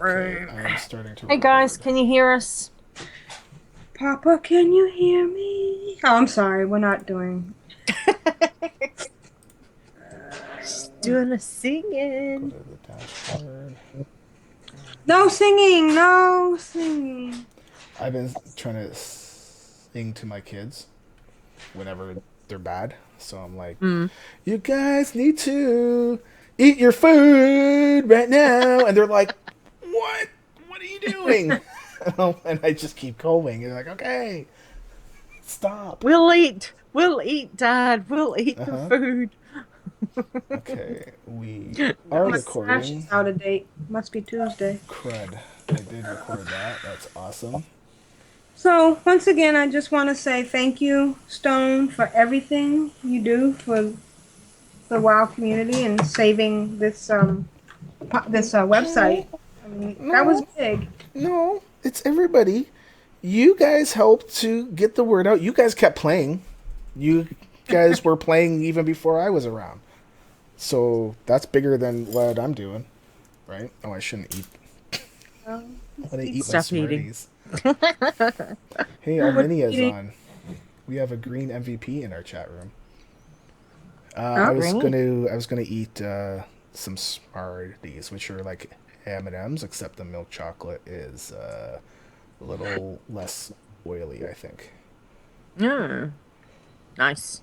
Okay, I'm starting to Hey guys, can you hear us? Papa, can you hear me? Oh, I'm sorry. We're not doing. She's doing a go singing. to the dashboard. No singing. No singing. I've been trying to sing to my kids whenever they're bad. So I'm like, Mm. you guys need to eat your food right now. And they're like, what? What are you doing? And I just keep going. And they're like, okay, stop. We'll eat, Dad. We'll eat Uh the huh. food. Okay, we are My Nice. trash is recording. out of date. Must be Tuesday. Crud. I did record that. That's awesome. So once again, I just want to say thank you, Stone, for everything you do for the WoW community and saving this website. I mean, that was No, big. no, it's everybody. You guys helped to get the word out. You guys kept playing. You guys were playing even before I was around. So that's bigger than what I'm doing, right? Oh, I shouldn't eat. I want to eat my Stop eating. Smarties. Hey, What Arminia's eating? on. We have a green MVP in our chat room. Huh? I was gonna eat some Smarties, which are like M&Ms, except the milk chocolate is a little less oily, I think. Mm. Nice.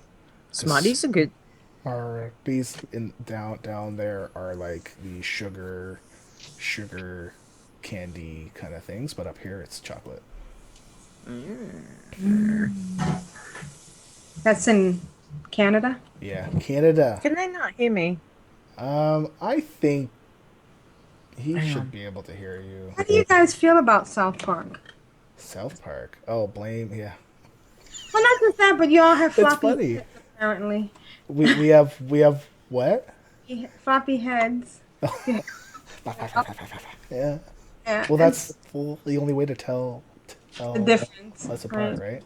Because Smarties are good. these in down there are like the sugar candy kind of things, but up here it's chocolate. That's in Canada. Yeah, Canada. Can they not hear me? I think he Hang should on. be able to hear you. How do you guys feel about South Park? South Park. Oh, blame. Yeah, Well, not just that, but you all have it's floppy funny. heads, apparently. We have what? Floppy heads. Yeah. Yeah, Well, and that's the only way to the tell difference. us apart, Right. right?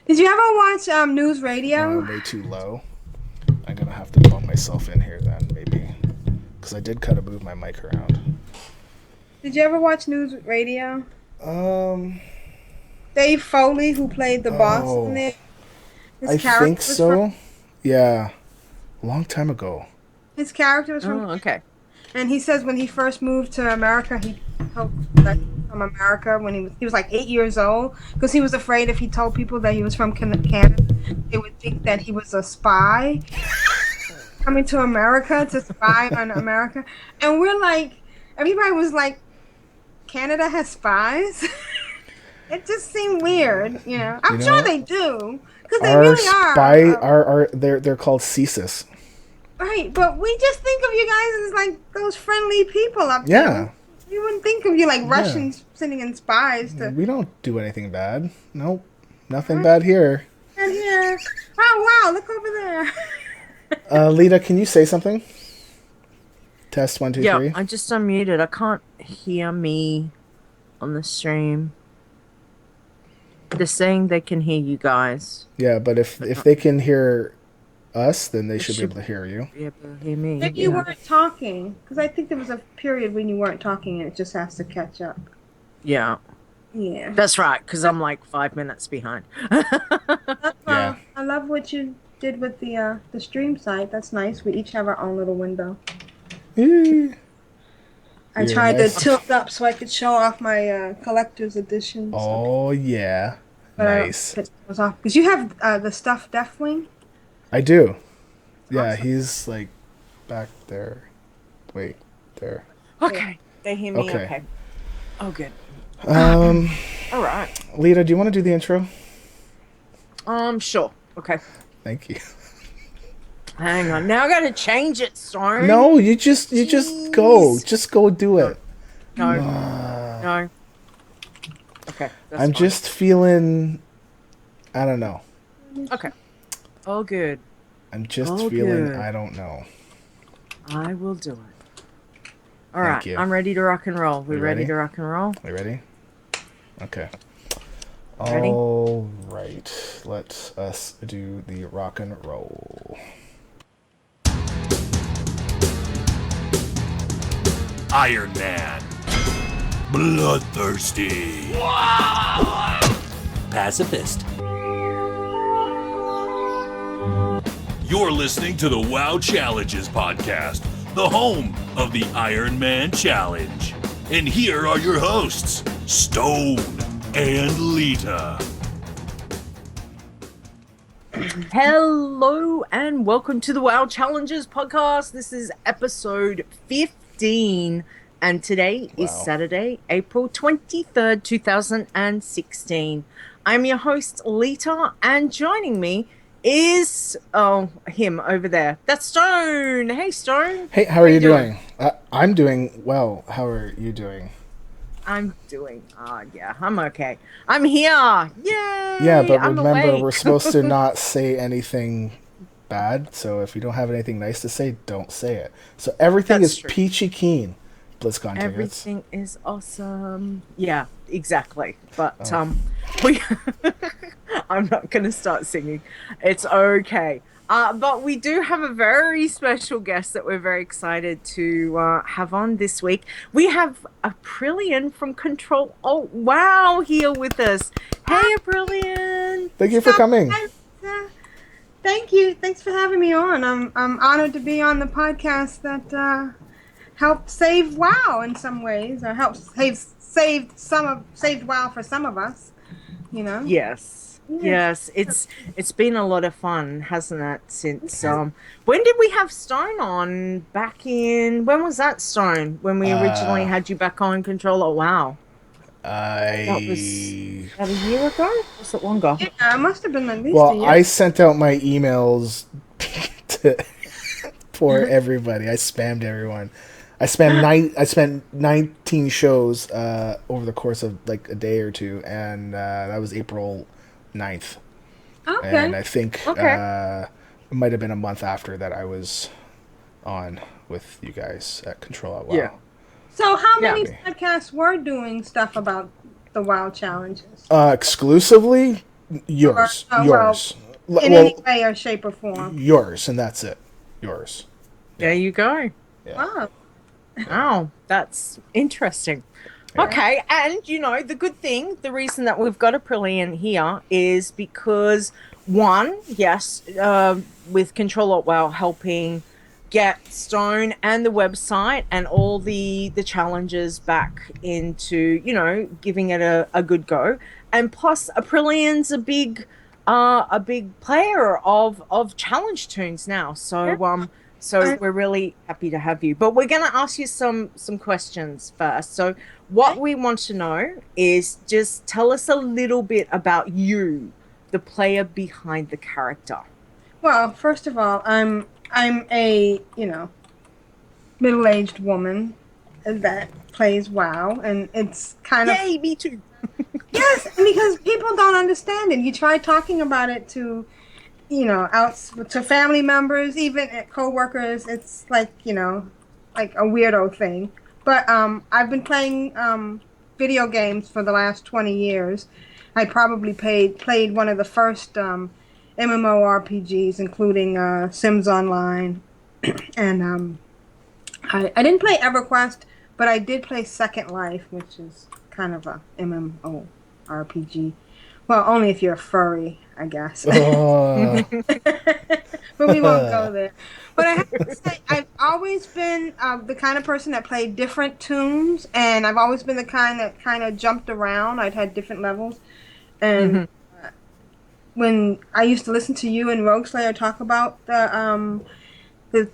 Did you ever watch news radio? Way too low. I'm gonna have to bump myself in here then, maybe, because I did kind of move my mic around. Did you ever watch news radio? Um. Dave Foley, who played the boss in Oh, there, his I character think was from so. Yeah, a long time ago. his character was from, Oh, okay. and he says when he first moved to America, he hoped that he was from America when he was like 8 years old because he was afraid if he told people that he was from Canada, they would think that he was a spy coming to America to spy on America. And we're like, everybody was like, Canada has spies? It just seemed weird, you know. You I'm sure know, they do, because they our really are. spy are they're called CSIS. Right, but we just think of you guys as like those friendly people up there. Yeah, We wouldn't think of you like yeah. Russians sending in spies to. We don't do anything bad. Nope, nothing Right, bad here. and here. Oh, wow, look over there. Lita, can you say something? Test one, two, Yeah, three. I just unmuted. I can't hear me on the stream. They're saying they can hear you guys, Yeah, but if but not. they can hear us, then they They should be able should to hear you. be able to hear me. Maybe you Yeah. weren't talking, because I think there was a period when you weren't talking and it just has to catch up. Yeah. Yeah. That's right, because I'm like 5 minutes behind. Yeah. I love what you did with the stream site. That's nice. We each have our own little window. Eh, I You're tried to nice. tilt up so I could show off my collector's editions. Oh yeah, But I don't nice. think it was off. Because you have the stuff Deathwing. I do. Yeah, Awesome. he's like back there. Wait, there. Okay. They hear me? Okay. Okay. Oh, good. Um, All right. Lita, do you want to do the intro? Sure. Okay. Thank you. Hang on. Now I gotta change it, Storm. No, you just go. Jeez. Just go do it. No. Uh, No. Okay. That's I'm fine. just feeling. I don't know. Okay. All good. I'm just Oh, feeling. good. I don't know. I will do it. All Thank right. you. I'm ready to rock and roll. We You ready ready? to rock and roll? Are you ready? Okay. Ready? All right. Let us do the rock and roll. Iron Man. bloodthirsty, pacifist. You're listening to the WoW Challenges podcast, the home of the Iron Man Challenge. And here are your hosts, Stone and Leeta. Hello and welcome to the WoW Challenges podcast. This is episode 15 and today is Saturday, April 23rd, 2016. I'm your host, Leeta, and joining me is him over there. That's Stone. Hey, Stone. Hey, how are you doing? I'm doing well. How are you doing? I'm doing, I'm okay. I'm here. Yay! Yeah, but I'm remember, awake. we're supposed to not say anything bad, so if you don't have anything nice to say, don't say it. So everything That's is true. peachy keen. BlizzCon tickets. Everything is awesome. Yeah, exactly. But we I'm not going to start singing. It's okay. But we do have a very special guest that we're very excited to have on this week. We have Aprillian from Ctrl-Alt-WoW here with us. Hey, Aprillian. Thank you for coming. Thank you. Thanks for having me on. I'm honored to be on the podcast that helped save WoW in some ways, or helped saved WoW for some of us. You know. Yes, it's been a lot of fun, hasn't it? Since when did we have Stone on? Back in, when was that, Stone? When we originally had you back on Ctrl-Alt-WoW? That was about a year ago? Or was it longer? Yeah, it must have been at least a year. I sent out my emails for everybody. I spammed everyone. I spent 19 shows over the course of like a day or two, and that was April 9th. Okay. And I think it might have been a month after that I was on with you guys at Ctrl-Alt-WoW. Yeah. So how many podcasts were doing stuff about the WoW challenges? Exclusively yours. Yours. In any way or shape or form. Yours, and that's it. Yours. There you go. Yeah. Wow. Oh, that's interesting. Yeah. Okay, and you know, the good thing, the reason that we've got Aprillian here is because, one, yes, with Ctrl-Alt-WoW helping get Stone and the website and all the challenges back into, you know, giving it a good go. And plus, Aprillian's a big player of challenge Toons now. So we're really happy to have you. But we're going to ask you some questions first. So what we want to know is just tell us a little bit about you, the player behind the character. Well, first of all, I'm a, middle-aged woman that plays WoW, and it's kind of... Yay, me too. Yes, because people don't understand it. You try talking about it to... out to family members, even at coworkers, it's like, like a weirdo thing. But I've been playing video games for the last 20 years. I probably played one of the first MMORPGs, including Sims Online. And I didn't play EverQuest, but I did play Second Life, which is kind of a MMORPG. Well, only if you're a furry, I guess. Oh. But we won't go there. But I have to say, I've always been the kind of person that played different Toons, and I've always been the kind that kind of jumped around. I'd had different levels. And when I used to listen to you and Rogueslayer talk about the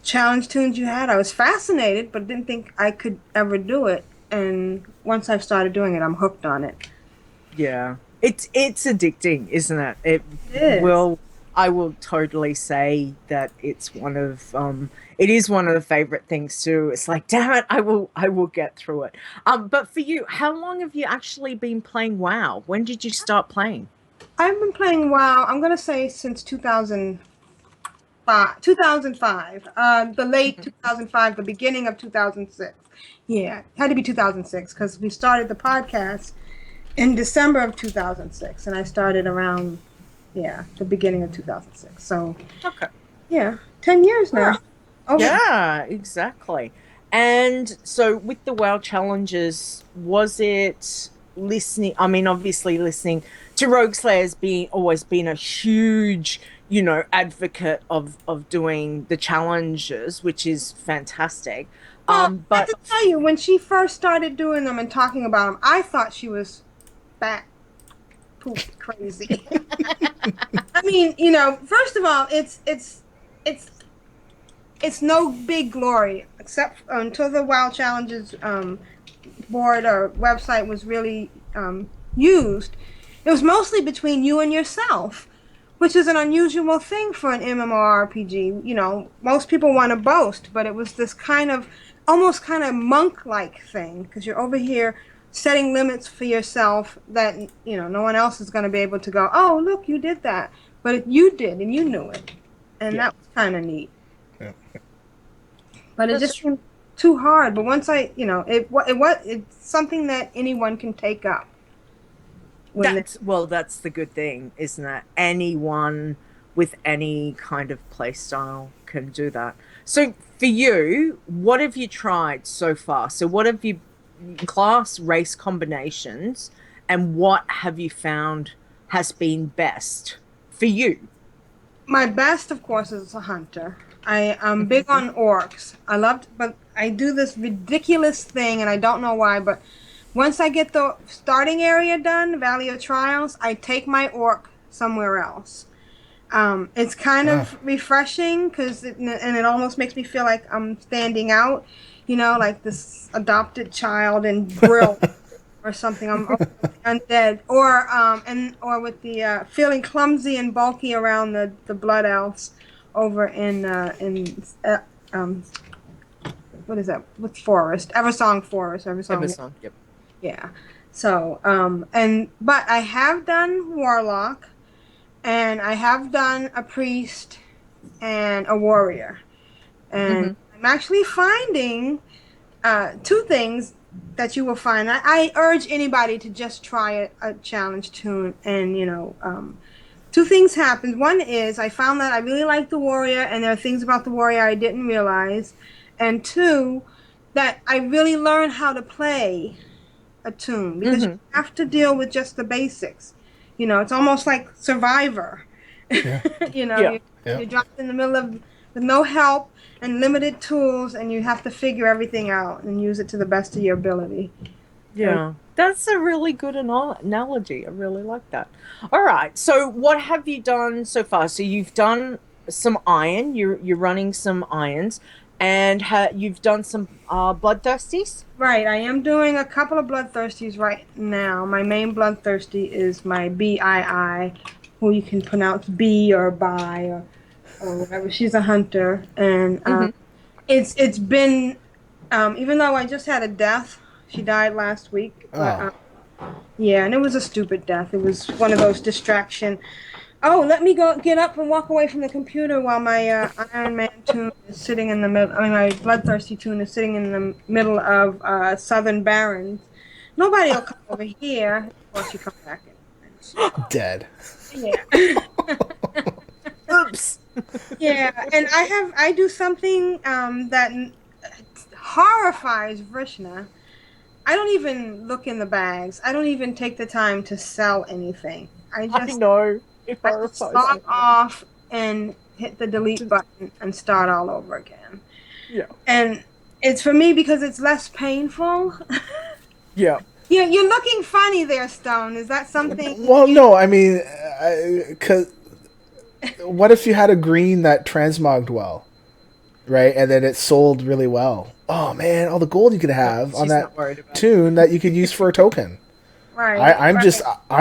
challenge Toons you had, I was fascinated, but didn't think I could ever do it. And once I've started doing it, I'm hooked on it. Yeah. It's addicting, isn't it? It is. I will totally say that it's one of the favorite things too. It's like, damn it, I will get through it. But for you, how long have you actually been playing WoW? When did you start playing? I've been playing WoW, I'm going to say since 2005. The late 2005, the beginning of 2006. Yeah, it had to be 2006 because we started the podcast in December of 2006, and I started around, the beginning of 2006. So, okay, 10 years now. Yeah, exactly. And so with the WoW challenges, was it listening? I mean, obviously listening to Rogue Slayer's always been a huge, advocate of doing the challenges, which is fantastic. Well, I have But to tell you, when she first started doing them and talking about them, I thought she was bat poop crazy. I mean, first of all, it's no big glory, except until the WoW Challenges board or website was really used. It was mostly between you and yourself, which is an unusual thing for an MMORPG. Most people want to boast, but it was this almost kind of monk-like thing, because you're over here setting limits for yourself that, no one else is going to be able to go, oh, look, you did that. But you did, and you knew it. And that was kind of neat. Yeah. But it just seemed too hard. But once it's something that anyone can take up. that's the good thing, isn't it? Anyone with any kind of play style can do that. So for you, what have you tried so far? So what have you class race combinations, and what have you found has been best for you? My best, of course, is a hunter. I'm big on orcs. But I do this ridiculous thing, and I don't know why, but once I get the starting area done, Valley of Trials, I take my orc somewhere else. It's kind of refreshing, and it almost makes me feel like I'm standing out, like this adopted child in Brill or something. I'm undead, or with the feeling clumsy and bulky around the blood elves over in what is that? What's Forest? Eversong Forest. Eversong, yep. Yeah. So but I have done Warlock, and I have done a priest and a warrior, and I'm actually finding two things that you will find. I urge anybody to just try a challenge toon, and two things happened. One is I found that I really like the warrior, and there are things about the warrior I didn't realize, and two, that I really learned how to play a toon, because you have to deal with just the basics. It's almost like Survivor. Yeah. You're dropped in the middle of with no help and limited tools, and you have to figure everything out and use it to the best of your ability. Yeah, that's a really good analogy. I really like that. All right, so what have you done so far? So you've done some iron. You're running some irons, and you've done some bloodthirsties. Right, I am doing a couple of bloodthirsties right now. My main bloodthirsty is my BII, who you can pronounce B or Bi or whatever. She's a hunter, and it's been even though I just had a death. She died last week. But, yeah, and it was a stupid death. It was one of those distraction. Oh, let me get up and walk away from the computer while my Iron Man toon is sitting in the middle. I mean, my bloodthirsty toon is sitting in the middle of Southern Barrens. Nobody will come over here. Or she come back in. Dead. Yeah. Oops. Yeah, and I do something that horrifies Vrishna. I don't even look in the bags. I don't even take the time to sell anything. I know. I just log off and hit the delete button and start all over again. Yeah. And it's for me because it's less painful. Yeah. You're looking funny there, Stone. Is that something? Well, no, I mean, because what if you had a green that transmogged well, right? And then it sold really well. Oh, man, all the gold you could have on that toon that you could use for a token. Right. I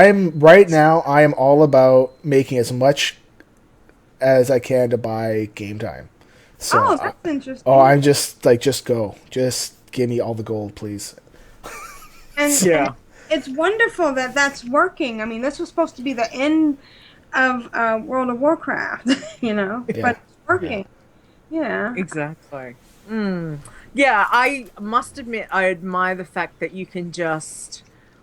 am all about making as much as I can to buy game time. So, that's interesting. I'm just like, just go. Just give me all the gold, please. And it's wonderful that that's working. I mean, this was supposed to be the end of World of Warcraft, but it's working. Yeah. Exactly. Yeah, I must admit, I admire the fact that you can just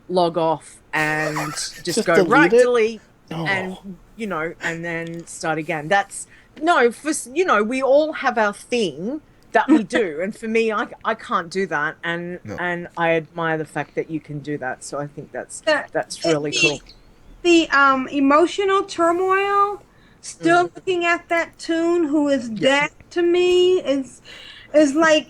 log off and just go delete, and and then start again. We all have our thing that we do. And for me, I can't do that, and No. and I admire the fact that you can do that. So I think that's The- really cool. The emotional turmoil, still looking at that Toon who is dead to me is like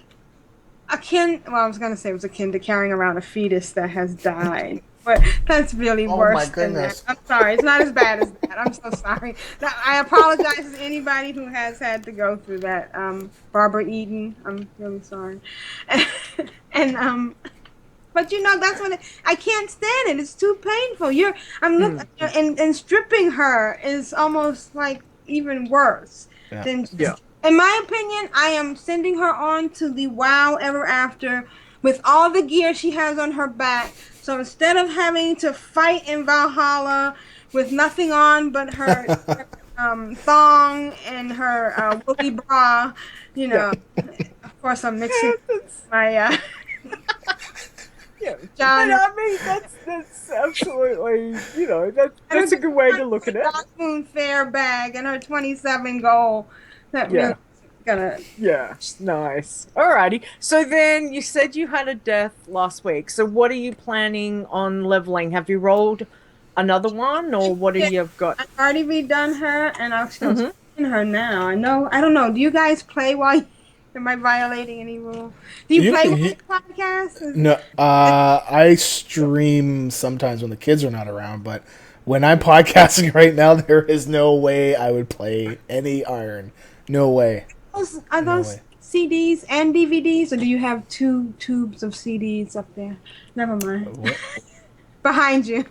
akin. Well, I was gonna say it was akin to carrying around a fetus that has died. But that's really Oh, worse my than goodness. that. I'm sorry. It's not as bad as that. I'm so sorry. I apologize to anybody who has had to go through that. Barbara Eden, I'm really sorry. And but that's what I can't stand it. It's too painful. I'm looking and stripping her is almost like even worse than. Yeah. In my opinion, I am sending her on to the WoW Ever After with all the gear she has on her back. So instead of having to fight in Valhalla with nothing on but her thong and her woolly bra, of course I'm mixing my Yeah, John. but I mean that's absolutely that's a good way to look at it. Dark Moon Fair bag and her 27 goal. That really gonna. Yeah, nice. Alrighty. So then you said you had a death last week. So what are you planning on leveling? Have you rolled another one, or what have you got? I've already redone her, and I'm still in her now. I don't know. Do you guys play while? Am I violating any rule? Do you play with the podcast? No, I stream sometimes when the kids are not around, but when I'm podcasting right now, there is no way I would play any Iron. No way. Are those CDs and DVDs, or do you have 2 tubes of CDs up there? Never mind. What? Behind you.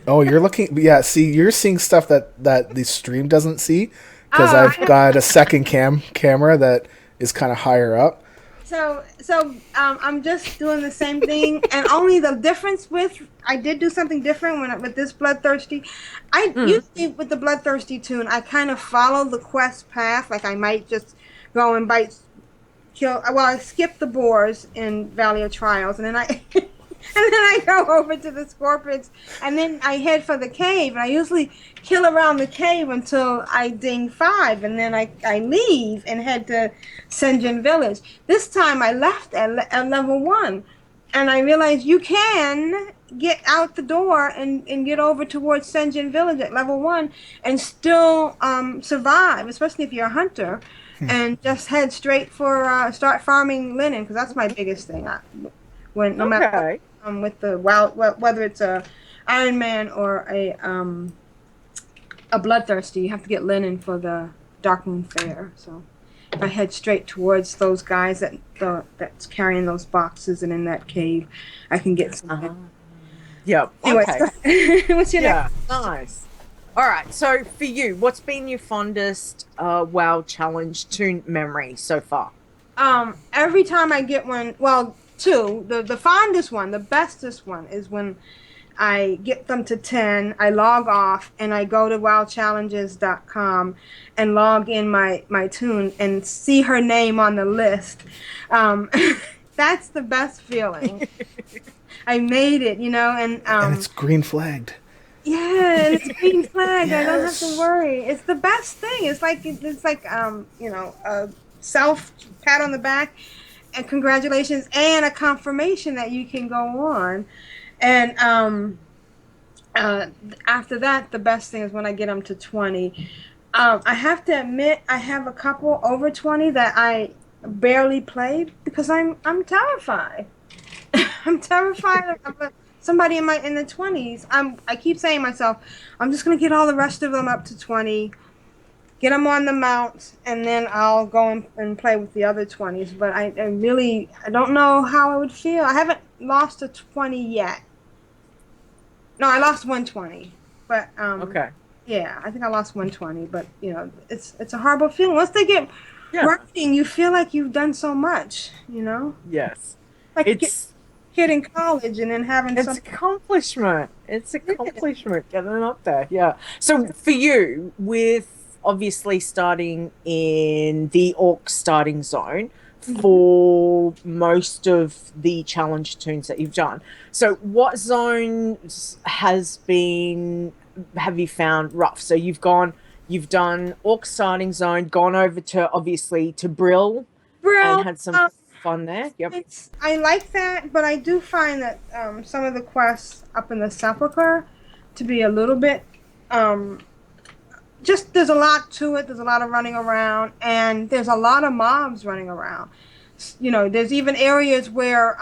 Oh, you're looking. Yeah, see, you're seeing stuff that the stream doesn't see because I've got a second camera that is kind of higher up. So I'm just doing the same thing, and only the difference I did do something different with this Bloodthirsty. Usually with the Bloodthirsty Toon, I kind of follow the quest path. Like I might just go and I skip the boars in Valley of Trials, and then I go over to the Scorpions, and then I head for the cave, and I usually kill around the cave until I ding 5, and then I leave and head to Senjin Village. This time I left at level 1, and I realized you can get out the door and get over towards Senjin Village at level 1 and still survive, especially if you're a hunter, and just head straight for start farming linen, because that's my biggest thing. No matter with the whether it's a Iron Man or a Bloodthirsty, you have to get linen for the Dark Moon Fair. So if I head straight towards those guys that's carrying those boxes and in that cave, I can get some. Yeah. Anyway, Okay. what's your next? Nice. All right. So for you, what's been your fondest WoW challenge Toon memory so far? Every time I get one, well, 2. The fondest one, the bestest one is when I get them to 10, I log off, and I go to wowchallenges.com and log in my Toon and see her name on the list. That's the best feeling. I made it, and it's green flagged. Yeah, it's green flag. Yes. I don't have to worry. It's the best thing. It's like a self pat on the back and congratulations and a confirmation that you can go on. And after that, the best thing is when I get them to 20. I have to admit, I have a couple over 20 that I barely play because I'm terrified. I'm terrified of somebody in the 20s. I keep saying to myself, I'm just gonna get all the rest of them up to 20, get them on the mount, and then I'll go and play with the other 20s. But I don't know how I would feel. I haven't lost a 20 yet. No, I lost 120, but Okay. yeah, I think I lost 120. But it's a horrible feeling. Once they get writing, you feel like you've done so much. Yes. Like It's kid in college and then having It's some accomplishment. It's accomplishment getting up there. Yeah. So for you, with obviously starting in the Orc starting zone for most of the challenge Toons that you've done. So what zones have you found rough? So you've done Orc starting zone, gone over to obviously to Brill, Well, and had some fun there. Yep. I like that, but I do find that some of the quests up in the Sepulchre to be a little bit just there's a lot to it. There's a lot of running around, and there's a lot of mobs running around. You know, there's even areas where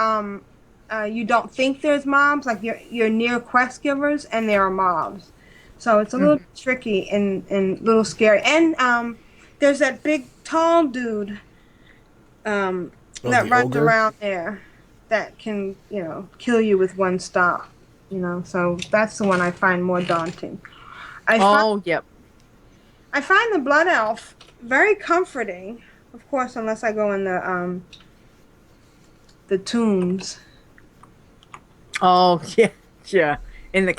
you don't think there's mobs, like you're near quest givers, and there are mobs. So it's a little tricky and a little scary. And there's that big tall dude that runs ogre? around there that can, kill you with one stop. So that's the one I find more daunting. Yep. I find the Blood Elf very comforting, of course, unless I go in the Toons. Oh yeah. In the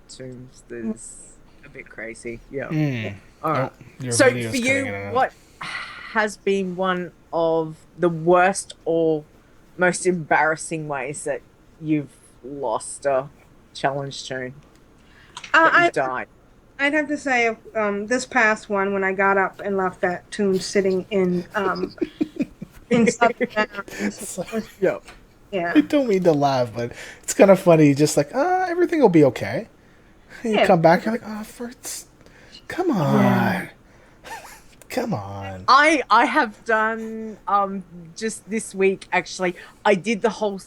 Toons, there's a bit crazy. Yeah. All right. So for you, what has been one of the worst or most embarrassing ways that you've lost a challenge toon? That you died. I'd have to say this past one when I got up and left that toon sitting in Southern Downs. Yep. Yeah. I don't mean to laugh, but it's kind of funny. Just like, everything will be okay. And you come back, you're like, come on. Yeah. Come on. I have done just this week actually. I did the whole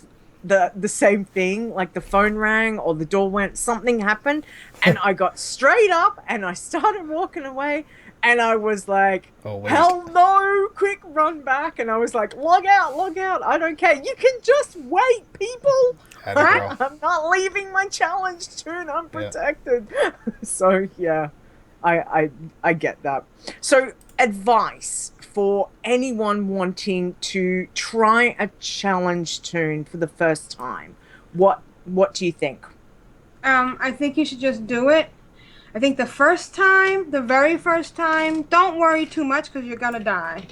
the same thing, like the phone rang or the door went, something happened, and I got straight up and I started walking away, and I was like, hell no, quick run back, and I was like, log out, I don't care, you can just wait, people. I'm not leaving my challenge toon unprotected. Yeah. So yeah, I get that. So advice for anyone wanting to try a challenge toon for the first time, what do you think? I think you should just do it. I think the very first time, don't worry too much because you're gonna die,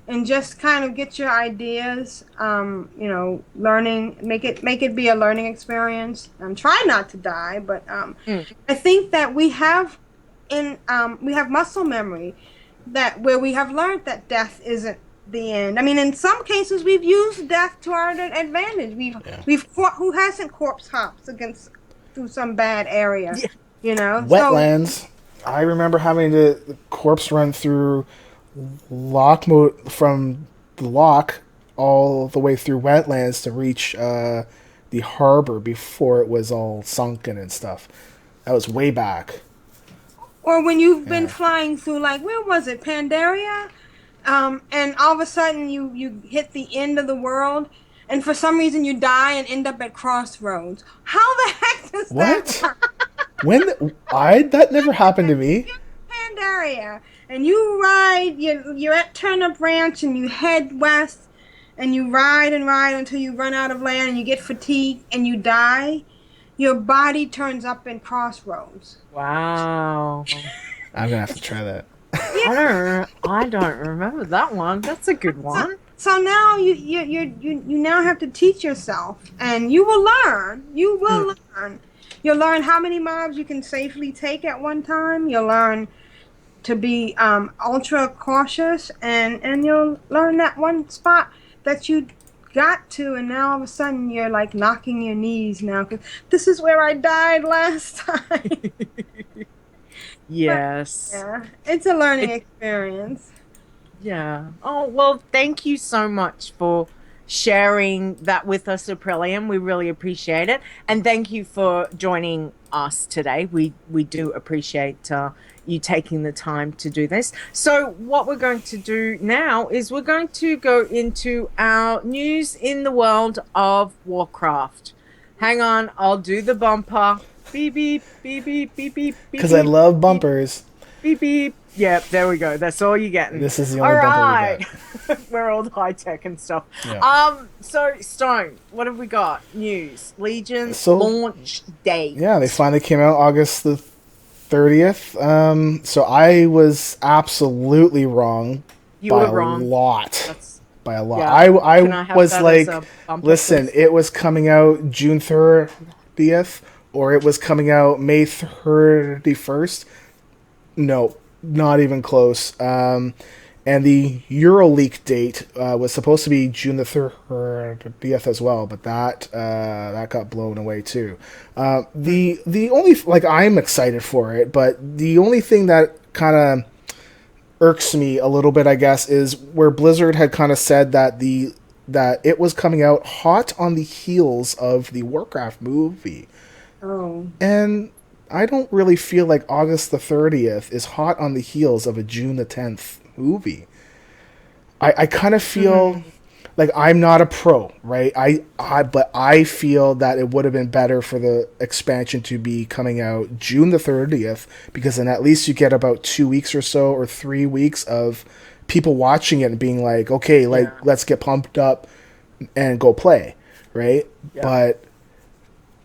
and just kind of get your ideas. Learning, make it be a learning experience. Try not to die, but I think that we have muscle memory where we have learned that death isn't the end. I mean, in some cases, we've used death to our advantage. We've fought, who hasn't corpse hops through some bad area, Wetlands. So, I remember having the corpse run through lock mode from the lock all the way through wetlands to reach the harbor before it was all sunken and stuff. That was way back. Or when you've been flying through, like, where was it, Pandaria? And all of a sudden you hit the end of the world, and for some reason you die and end up at Crossroads. How the heck does that work? That never happened to me. Pandaria, and you ride, you're at Turnip Ranch, and you head west, and you ride and ride until you run out of land, and you get fatigued, and you die. Your body turns up in Crossroads. Wow. I'm gonna have to try that. I don't remember that one. That's a good one. So now you now have to teach yourself, and you will learn. You'll learn how many mobs you can safely take at one time. You'll learn to be ultra cautious, and you'll learn that one spot that you got to, and now all of a sudden you're like knocking your knees now because this is where I died last time. Yes. But, yeah, it's a learning experience. Yeah. Oh, well, thank you so much for sharing that with us, Aprillian. We really appreciate it. And thank you for joining us today. We do appreciate you taking the time to do this. So what we're going to do now is we're going to go into our news in the world of Warcraft. Hang on, I'll do the bumper. Beep, beep, beep, beep, beep, beep. Because I love bumpers. Beep, beep. Yep, there we go. That's all you're getting. This is the only bumper we get. We're all high tech and stuff. Yeah. So Stone, what have we got? News. Legion's launch date. Yeah, they finally came out August the 30th. So I was absolutely wrong. You were wrong. By a lot. Yeah. I was like, listen, it was coming out June 30th, or it was coming out May 31st. No, not even close. And the EuroLeague date was supposed to be June the 30th as well, but that got blown away too. The only, like, I'm excited for it, but the only thing that kind of irks me a little bit, I guess, is where Blizzard had kind of said that it was coming out hot on the heels of the Warcraft movie. Oh. And I don't really feel like August the 30th is hot on the heels of a June the 10th movie. I kind of feel like I'm not a pro, right? But I feel that it would have been better for the expansion to be coming out June the 30th, because then at least you get about 2 weeks or so, or 3 weeks of people watching it and being like, okay, like, let's get pumped up and go play, right? Yeah. But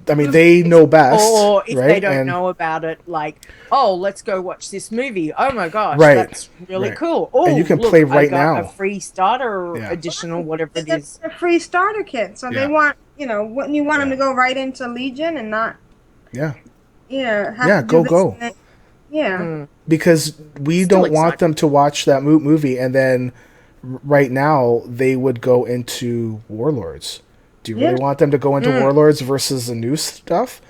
I mean, they know best. Or if right? they don't know about it, like, oh, let's go watch this movie. Oh my gosh, right. that's really cool. Oh, and you can play right now. A free starter edition or whatever it is. A free starter kit. So they want, wouldn't you want them to go right into Legion and not? Yeah. Yeah. Yeah. Go. Yeah. Because we don't want them to watch that movie and then right now they would go into Warlords. Do you really want them to go into Warlords versus the new stuff?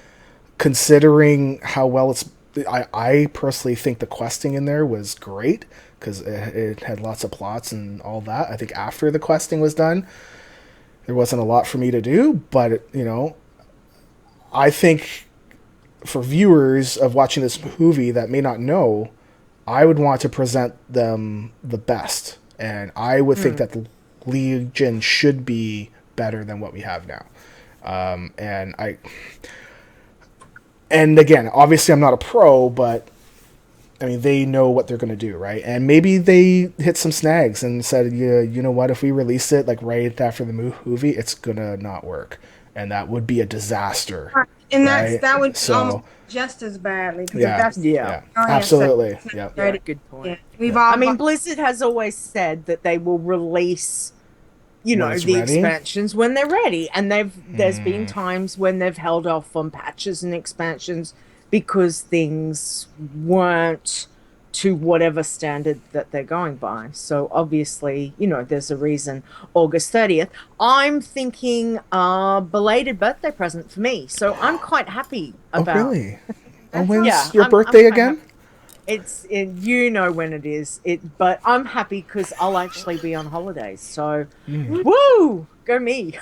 Considering how well it's... I personally think the questing in there was great, because it had lots of plots and all that. I think after the questing was done, there wasn't a lot for me to do, but, I think for viewers of watching this movie that may not know, I would want to present them the best. And I would think that the Legion should be better than what we have now. And again, obviously I'm not a pro, but I mean, they know what they're going to do, right? And maybe they hit some snags and said, you know what, if we release it like right after the movie, it's going to not work. And that would be a disaster. And right? that would be almost just as badly. Absolutely. Good point. I mean, Blizzard has always said that they will release the expansions when they're ready, and there's been times when they've held off on patches and expansions because things weren't to whatever standard that they're going by. So obviously, there's a reason. August 30th, I'm thinking belated birthday present for me, so I'm quite happy about. Oh, really? And when's your birthday again? It's when it is. But I'm happy because I'll actually be on holidays. So, woo, go me.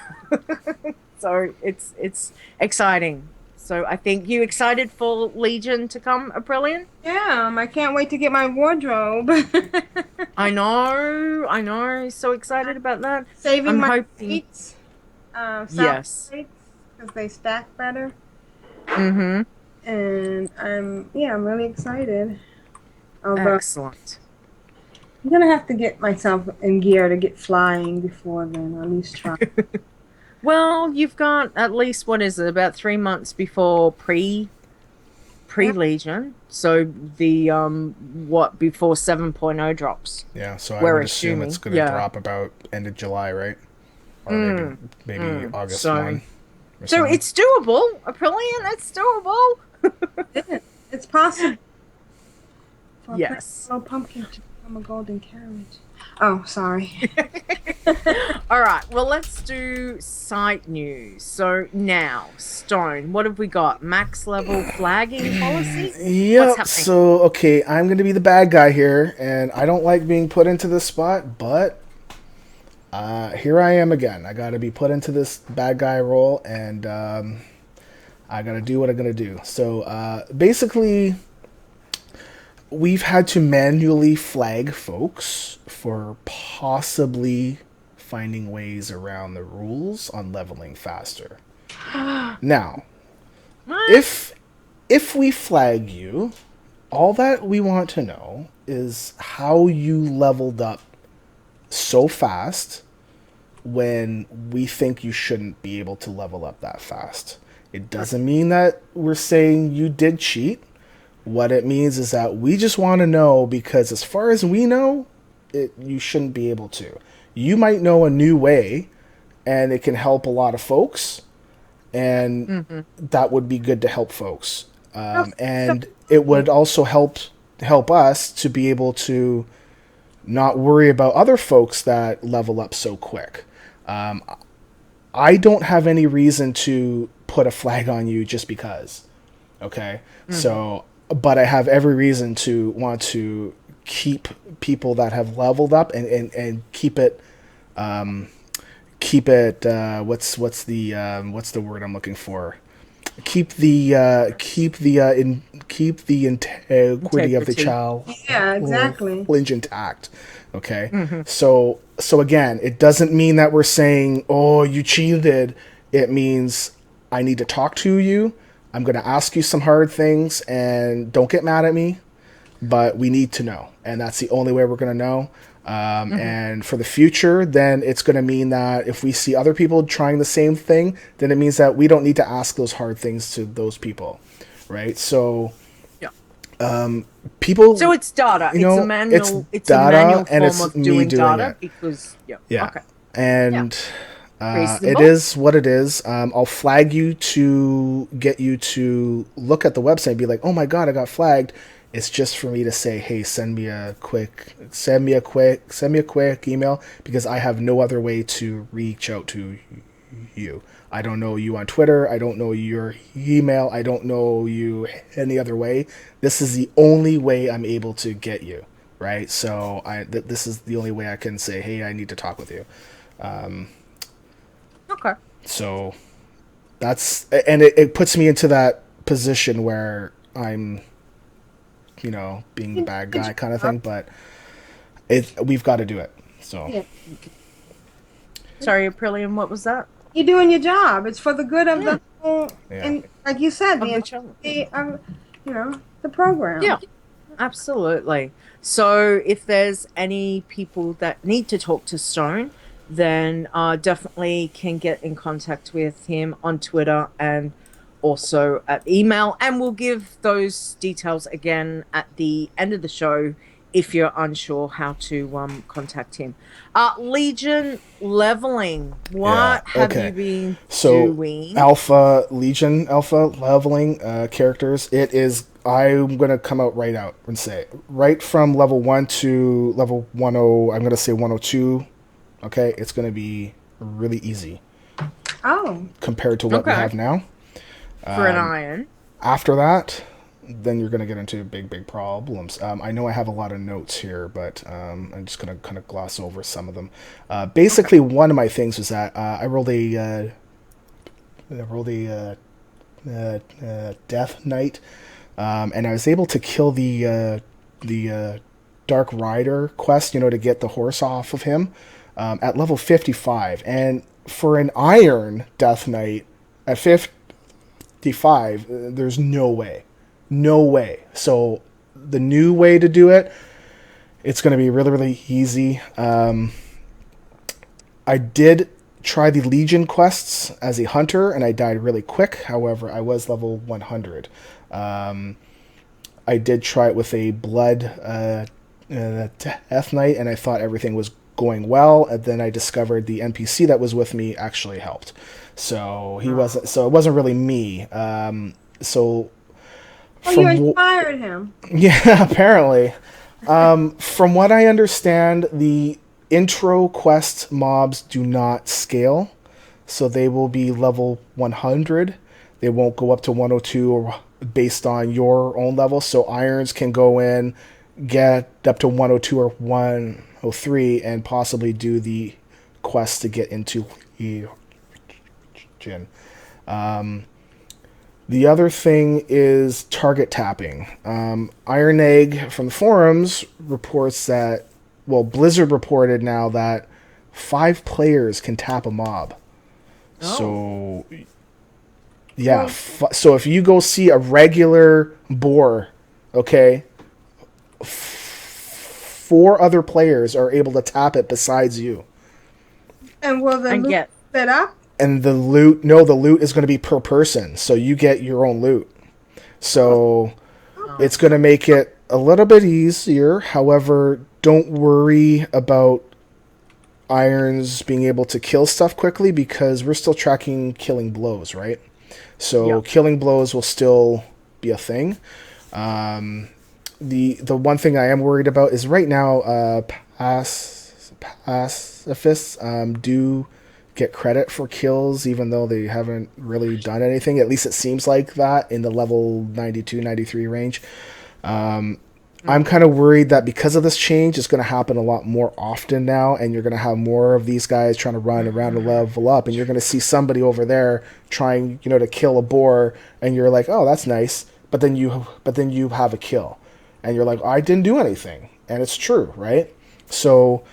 So it's exciting. So I think you excited for Legion to come, Aprillian? Yeah, I can't wait to get my wardrobe. I know. So excited about that. Saving my seats. Yes. Because they stack better. Mm-hmm. And I'm really excited. Excellent. I'm gonna have to get myself in gear to get flying before then. At least try. Well, you've got at least about 3 months before pre Legion. So the before 7.0 drops. Yeah. So I would assume it's gonna drop about end of July, right? Or maybe August 1. So it's doable, Aprillian. It's doable. It's possible. Yes. Oh, pumpkin to become a golden carriage. Oh, sorry. All right. Well, let's do site news. So now, Stone, what have we got? Max level flagging policy? Yep. So, okay, I'm going to be the bad guy here, and I don't like being put into this spot, but here I am again. I got to be put into this bad guy role, and I got to do what I'm going to do. So, basically, we've had to manually flag folks for possibly finding ways around the rules on leveling faster. Now, if we flag you, all that we want to know is how you leveled up so fast when we think you shouldn't be able to level up that fast. It doesn't mean that we're saying you did cheat. What it means is that we just want to know, because as far as we know, you shouldn't be able to. You might know a new way, and it can help a lot of folks, and that would be good to help folks. And it would also help us to be able to not worry about other folks that level up so quick. I don't have any reason to put a flag on you just because. Okay? So, but I have every reason to want to keep people that have leveled up and keep it what's the word I'm looking for? Keep the integrity of the child. Yeah, exactly. Intact. Okay. So again, it doesn't mean that we're saying, oh, you cheated. It means I need to talk to you. I'm going to ask you some hard things, and don't get mad at me, but we need to know. And that's the only way we're going to know. And for the future, then it's going to mean that if we see other people trying the same thing, then it means that we don't need to ask those hard things to those people. Right. So, people. So it's data. You know, it's a manual. It's data, a manual and it's form of me doing doing data it. because Okay. And it Reasonable. is what it is. I'll flag you to get you to look at the website and be like, oh my God, I got flagged. It's just for me to say, hey, send me a quick email, because I have no other way to reach out to you. I don't know you on Twitter. I don't know your email. I don't know you any other way. This is the only way I'm able to get you, right? So this is the only way I can say, hey, I need to talk with you. Okay. So that's, and it puts me into that position where I'm, being the bad guy kind of thing, but we've got to do it. So. Yeah. Sorry, Aprillian, what was that? You're doing your job. It's for the good of the whole, and like you said, Of the channel. The program. Yeah, absolutely. So if there's any people that need to talk to Stone, then definitely can get in contact with him on Twitter and also at email. And we'll give those details again at the end of the show if you're unsure how to contact him. Legion leveling. What have you been doing? Legion Alpha leveling characters. It is. I'm going to come out right out and say, right from level 1 to level 10, I'm going to say 102. Okay, it's going to be really easy. Oh. Compared to what we have now. For an iron. After that, then you're going to get into big problems. I know I have a lot of notes here, but I'm just going to kind of gloss over some of them. Basically, one of my things was that I rolled a Death Knight, and I was able to kill the Dark Rider quest, to get the horse off of him at level 55. And for an Iron Death Knight at 55, there's no way. So the new way to do it, it's going to be really, really easy. I did try the Legion quests as a hunter, and I died really quick. However, I was level 100. I did try it with a Blood Death Knight, and I thought everything was going well. And then I discovered the NPC that was with me actually helped. So he wasn't. So it wasn't really me. You inspired him. Yeah, apparently. From what I understand, the intro quest mobs do not scale, so they will be level 100. They won't go up to 102 or based on your own level. So irons can go in, get up to 102 or 103, and possibly do the quest to get into Legion. The other thing is target tapping. Iron Egg from the forums reports that, Blizzard reported now that 5 players can tap a mob. So, yeah. So if you go see a regular boar, okay, 4 other players are able to tap it besides you. And will the loot set up? And the loot is going to be per person, so you get your own loot. So it's going to make it a little bit easier. However, don't worry about irons being able to kill stuff quickly, because we're still tracking killing blows, right? So killing blows will still be a thing. The one thing I am worried about is right now pacifists do get credit for kills, even though they haven't really done anything. At least it seems like that in the level 92, 93 range. I'm kind of worried that because of this change, it's going to happen a lot more often now, and you're going to have more of these guys trying to run around and level up, and you're going to see somebody over there trying, to kill a boar, and you're like, oh, that's nice, but then you have a kill, and you're like, I didn't do anything, and it's true, right? So,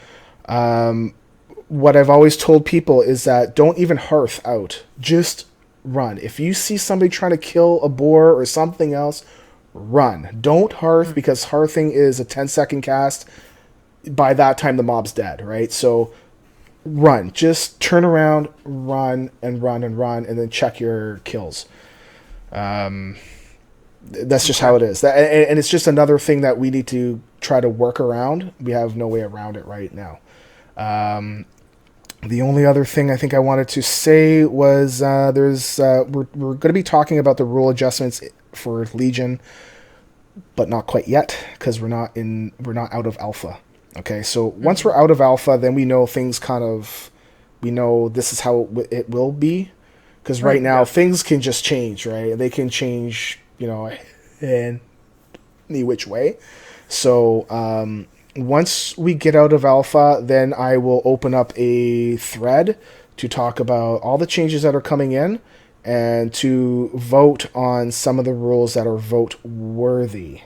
what I've always told people is that don't even hearth out, just run. If you see somebody trying to kill a boar or something else, run. Don't hearth, because hearthing is a 10-second cast. By that time, the mob's dead, right? So run. Just turn around, run, and run, and run, and then check your kills. That's just how it is. And it's just another thing that we need to try to work around. We have no way around it right now. The only other thing I think I wanted to say was we're going to be talking about the rule adjustments for Legion, but not quite yet, because we're not out of alpha. Okay, so once we're out of alpha, then we know things we know this is how it will be, because right now things can just change, right? They can change, in any which way. So once we get out of alpha, then I will open up a thread to talk about all the changes that are coming in, and to vote on some of the rules that are vote worthy.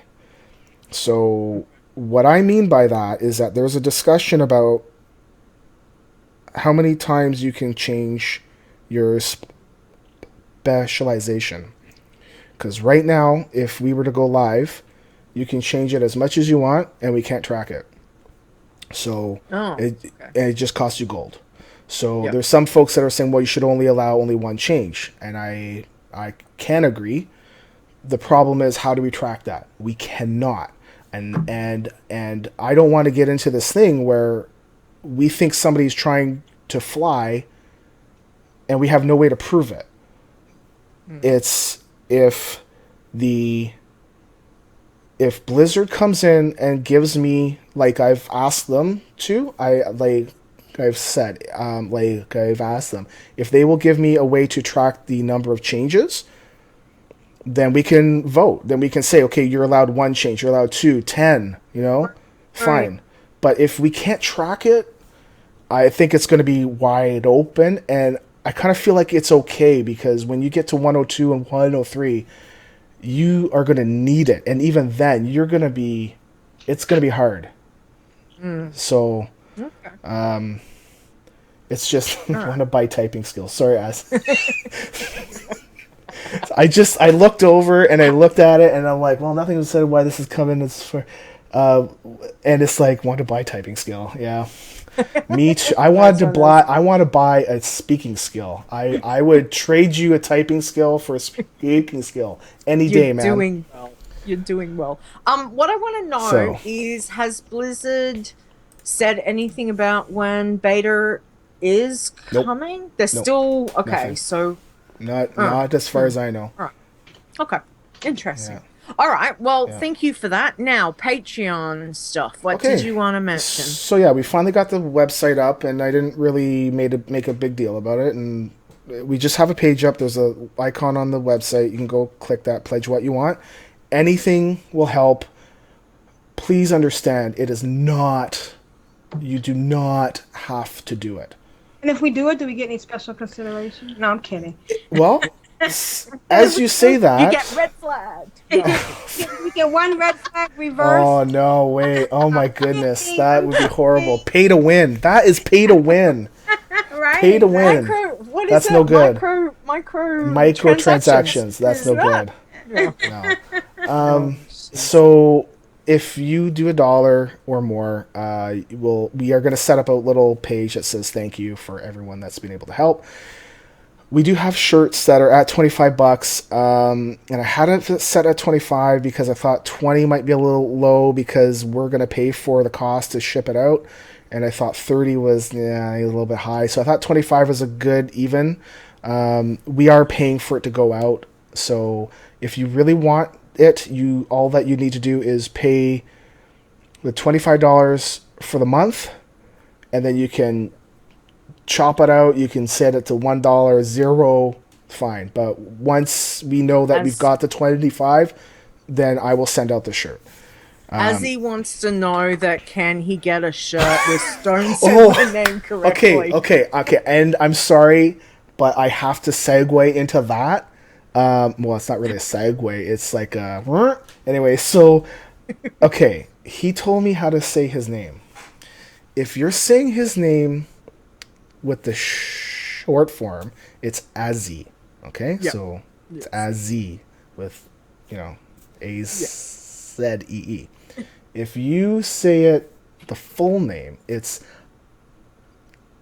So what I mean by that is that there's a discussion about how many times you can change your specialization. Because right now, if we were to go live, you can change it as much as you want, and we can't track it. So it just costs you gold. So there's some folks that are saying, well, you should only allow only one change. And I can agree. The problem is, how do we track that? We cannot. And I don't want to get into this thing where we think somebody's trying to fly and we have no way to prove it. It's if Blizzard comes in and gives me, like I've asked them to, I've asked them if they will give me a way to track the number of changes, then we can vote. Then we can say, okay, you're allowed 1 change, you're allowed 2, 10, fine. Right. But if we can't track it, I think it's going to be wide open, and I kind of feel like it's okay, because when you get to 102 and 103, you are going to need it, and even then, it's going to be hard. So, it's just I want to buy typing skills. Sorry, As. I looked over and I looked at it and I'm like, well, nothing was said why this is coming. It's for, and it's like, want to buy typing skill. Yeah, me too. I want to buy a speaking skill. I would trade you a typing skill for a speaking skill any day, man. You're doing well. What I want to know is, has Blizzard said anything about when beta is coming? Nope. They're still okay. Nothing. So not as far as I know. All right. Okay. Interesting. Yeah. All right. Well, thank you for that. Now, Patreon stuff. What did you want to mention? So yeah, we finally got the website up, and I didn't really make a big deal about it, and we just have a page up. There's a icon on the website. You can go click that, pledge what you want. Anything will help. Please understand, it is not. You do not have to do it. And if we do it, do we get any special consideration? No, I'm kidding. Well, as you say that, you get red flagged. We get 1 red flag reverse. Oh no, wait! Oh my goodness, that would be horrible. Pay to win. That is pay to win. Right? Pay to win. That's no good. Microtransactions. That's no good. No. So if you do $1 or more, we are going to set up a little page that says thank you for everyone that's been able to help. We do have shirts that are at $25, and I had it set at $25 because I thought 20 might be a little low because we're going to pay for the cost to ship it out, and I thought 30 was a little bit high, so I thought 25 was a good even. We are paying for it to go out, so if you really want it, all that you need to do is pay the $25 for the month, and then you can chop it out. You can set it to $1, zero, fine. But once we know that we've got the 25, then I will send out the shirt. Azzy wants to know that can he get a shirt with Stone said my name correctly. Okay. And I'm sorry, but I have to segue into that. Well, it's not really a segue. It's like a... Anyway, so... Okay, he told me how to say his name. If you're saying his name with the short form, it's Azzy. Okay? Yep. So it's Azzy with, A-Z-E-E. If you say it the full name, it's...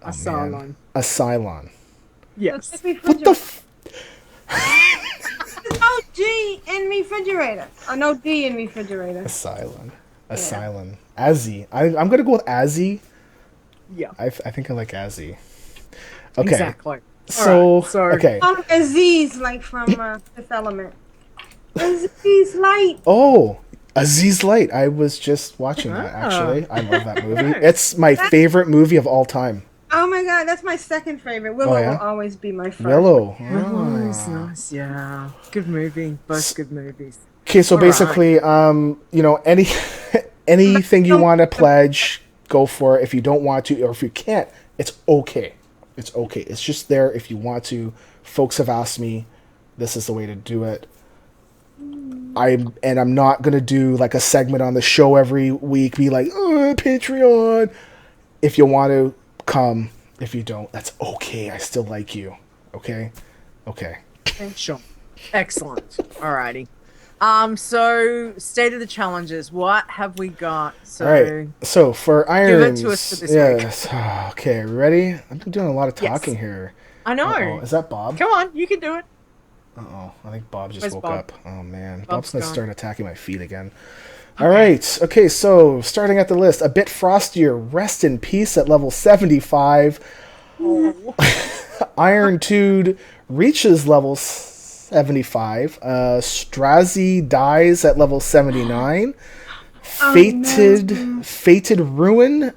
Asylon. Asylon. Yes. What the There's no G in refrigerator. No D in refrigerator. Asylon. Azzy. I'm going to go with Azzy. Yeah. I think I like Azzy. Okay. Exactly. So, okay. Aziz, like from Fifth Element. Aziz Light. Oh, Aziz Light. I was just watching that, actually. I love that movie. It's my favorite movie of all time. Oh my god, that's my second favorite. Willow will always be my first. Willow. Willow's nice, yeah. Good movie. Both good movies. Okay, so basically, anything you want to pledge, go for it. If you don't want to, or if you can't, it's okay. It's okay. It's just there if you want to. Folks have asked me, this is the way to do it. I'm not gonna do like a segment on the show every week. Be like, Patreon. If you want to, come. If you don't, that's okay. I still like you. Okay. Sure. Excellent. Alrighty. So state of the challenges. What have we got? So, all right. So for irons, give it to us for this week. Okay, ready? I'm doing a lot of talking here. I know. Uh-oh. Is that Bob? Come on, you can do it. I think Bob just woke Bob? up. Oh man, Bob's gonna gone. start attacking my feet again. All right. Okay, so starting at the list, a bit frostier. Rest in peace at level 75. Oh. Iron Tude reaches level 75. Strazi dies at level 79. Fated Ruin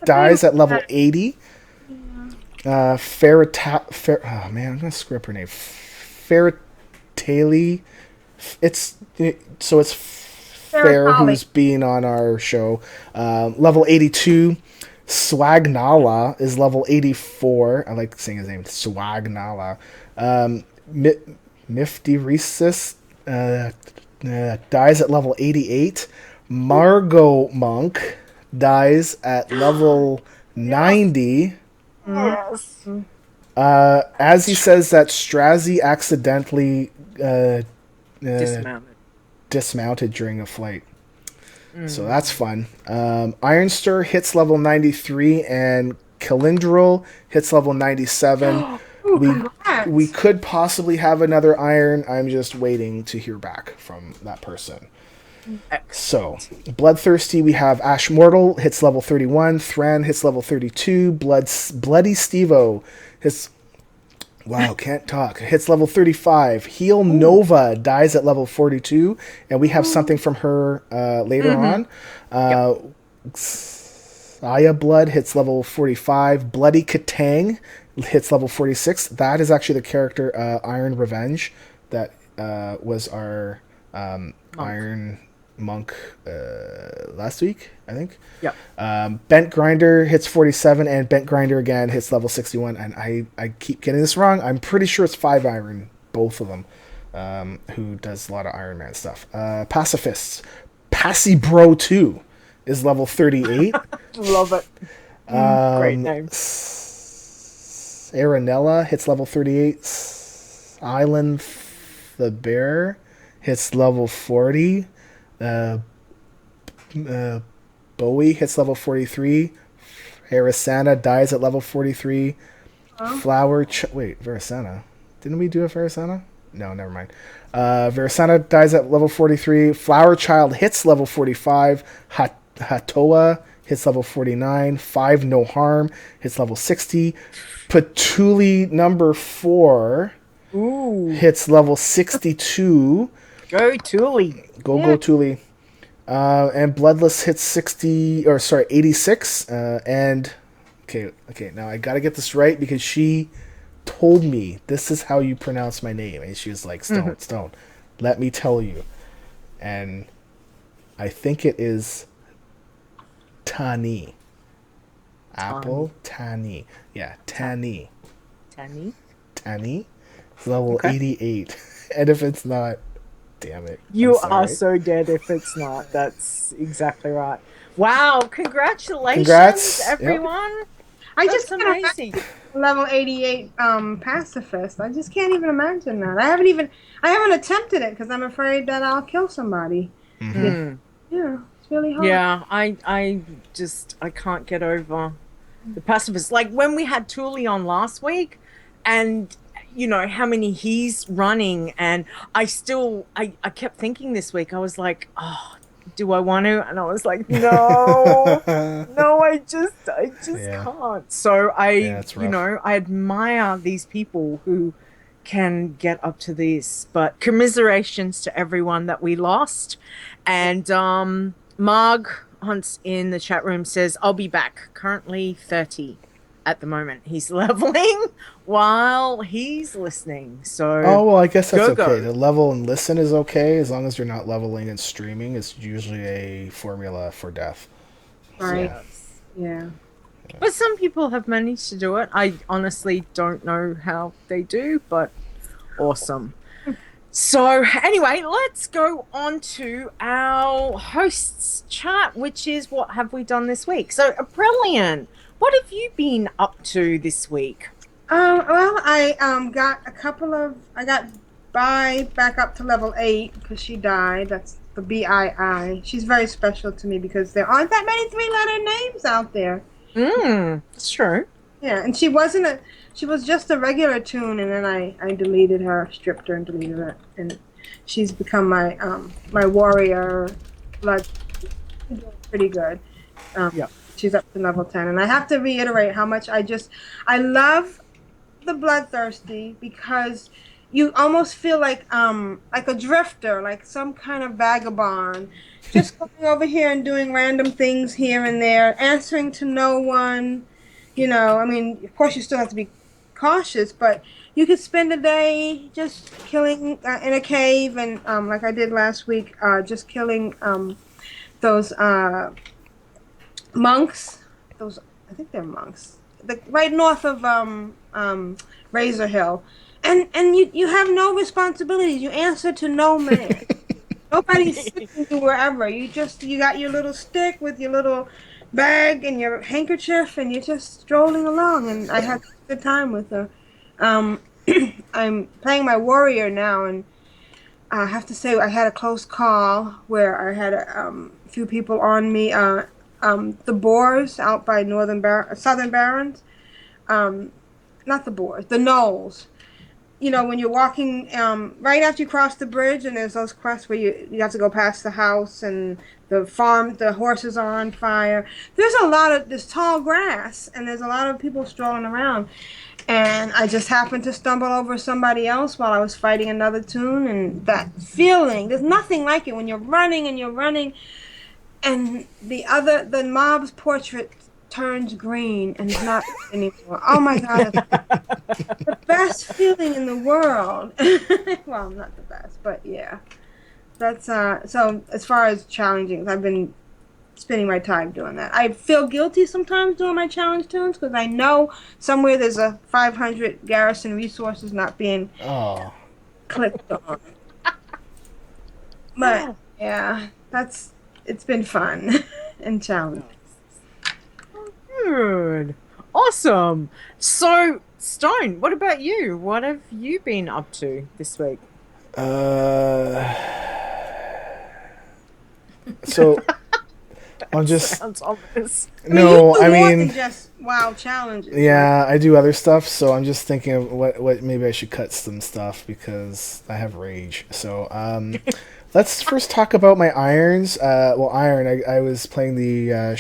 dies at level 80. I'm gonna screw up her name. Ferritali. It's Fair, who's been on our show. Level 82. Swagnala is level 84. I like saying his name. Swagnala. Miftiresis dies at level 88. Margot Monk dies at level 90. Yes. As he says that Strazi accidentally dismounted during a flight. So that's fun. Ironstir hits level 93 and Calindril hits level 97. We could possibly have another Iron. I'm just waiting to hear back from that person. So, Bloodthirsty, we have Ash Mortal hits level 31. Thran hits level 32. Bloody Stevo hits... Wow, can't talk. Hits level 35. Heal Nova dies at level 42. And we have something from her later on. Saya Blood hits level 45. Bloody Katang hits level 46. That is actually the character Iron Revenge that was our Iron Monk last week, I think. Yep. Bent Grinder hits 47, and Bent Grinder again hits level 61. And I keep getting this wrong. I'm pretty sure it's 5 Iron, both of them, who does a lot of Iron Man stuff. Pacifists. Passy Bro 2 is level 38. Love it. Great name. Aranella hits level 38. Island the Bear hits level 40. Bowie hits level 43. Verisana dies at level 43. Wait, Verisana? Didn't we do a Verisana? No, never mind. Verisana dies at level 43. Flower Child hits level 45. Hatoa hits level 49. 5 No Harm hits level 60. Patuli number 4 hits level 62. Go Tuli. Go Tuli. And Bloodless hits 86. And okay. Now I gotta get this right because she told me this is how you pronounce my name, and she was like, Stone. Let me tell you, and I think it is Tani. Apple Tani. Yeah, Tani. Tani. It's level 88. And if it's not, damn it. You are so dead if it's not. That's exactly right. Wow, congratulations, everyone. Yep. I That's just amazing. Level 88 pacifist. I just can't even imagine that. I haven't attempted it because I'm afraid that I'll kill somebody. Mm-hmm. Yeah, it's really hard. Yeah, I can't get over the pacifist. Like when we had Thule on last week, and you know how many he's running, and I kept thinking this week, I was like, oh, do I want to? And I was like, no, I just can't. So I admire these people who can get up to this. But commiserations to everyone that we lost. And Marg Hunts in the chat room says, I'll be back. Currently 30 at the moment. He's leveling while he's listening. So I guess that's okay. The level and listen is okay as long as you're not leveling and streaming. It's usually a formula for death. Right. Yeah. But some people have managed to do it. I honestly don't know how they do, but awesome. So anyway, let's go on to our hosts chat, which is what have we done this week. So Aprillian, what have you been up to this week? Well, I got I got Bai back up to level 8 because she died. That's the BII. She's very special to me because there aren't that many 3-letter names out there. That's true. Yeah, and she was just a regular Toon, and then I deleted her, stripped her and deleted her, and she's become my my warrior blood. She's doing pretty good. She's up to level 10, and I have to reiterate how much I love the Bloodthirsty because you almost feel like a drifter, like some kind of vagabond, just going over here and doing random things here and there, answering to no one. You know, I mean, of course you still have to be cautious, but you could spend a day just killing in a cave, and like I did last week, just killing those monks. Those, I think they're monks. Right north of Razor Hill. And you have no responsibilities. You answer to no man. Nobody's sitting you wherever. You got your little stick with your little bag and your handkerchief, and you're just strolling along. And I had a good time with her. I'm playing my warrior now, and I have to say I had a close call where I had a few people on me. The Boars out by Southern Barrens. Not the Boars, the Knolls. You know, when you're walking, right after you cross the bridge, and there's those quests where you have to go past the house and the farm, the horses are on fire. There's tall grass, and there's a lot of people strolling around. And I just happened to stumble over somebody else while I was fighting another Toon, and that feeling, there's nothing like it when you're running, and the mob's portrait turns green and is not anymore. Oh my God, it's the best feeling in the world. Well, not the best, but yeah. That's so as far as challenging, I've been spending my time doing that. I feel guilty sometimes doing my challenge Toons because I know somewhere there's a 500 garrison resources not being clicked on. But yeah, it's been fun and challenging. Good. Awesome. So, Stone, what about you? What have you been up to this week? So I'm just sounds obvious. No, I mean, more than just WoW challenges. Yeah, I do other stuff, so I'm just thinking of what maybe I should cut some stuff because I have rage. So let's first talk about my irons. Iron. I was playing the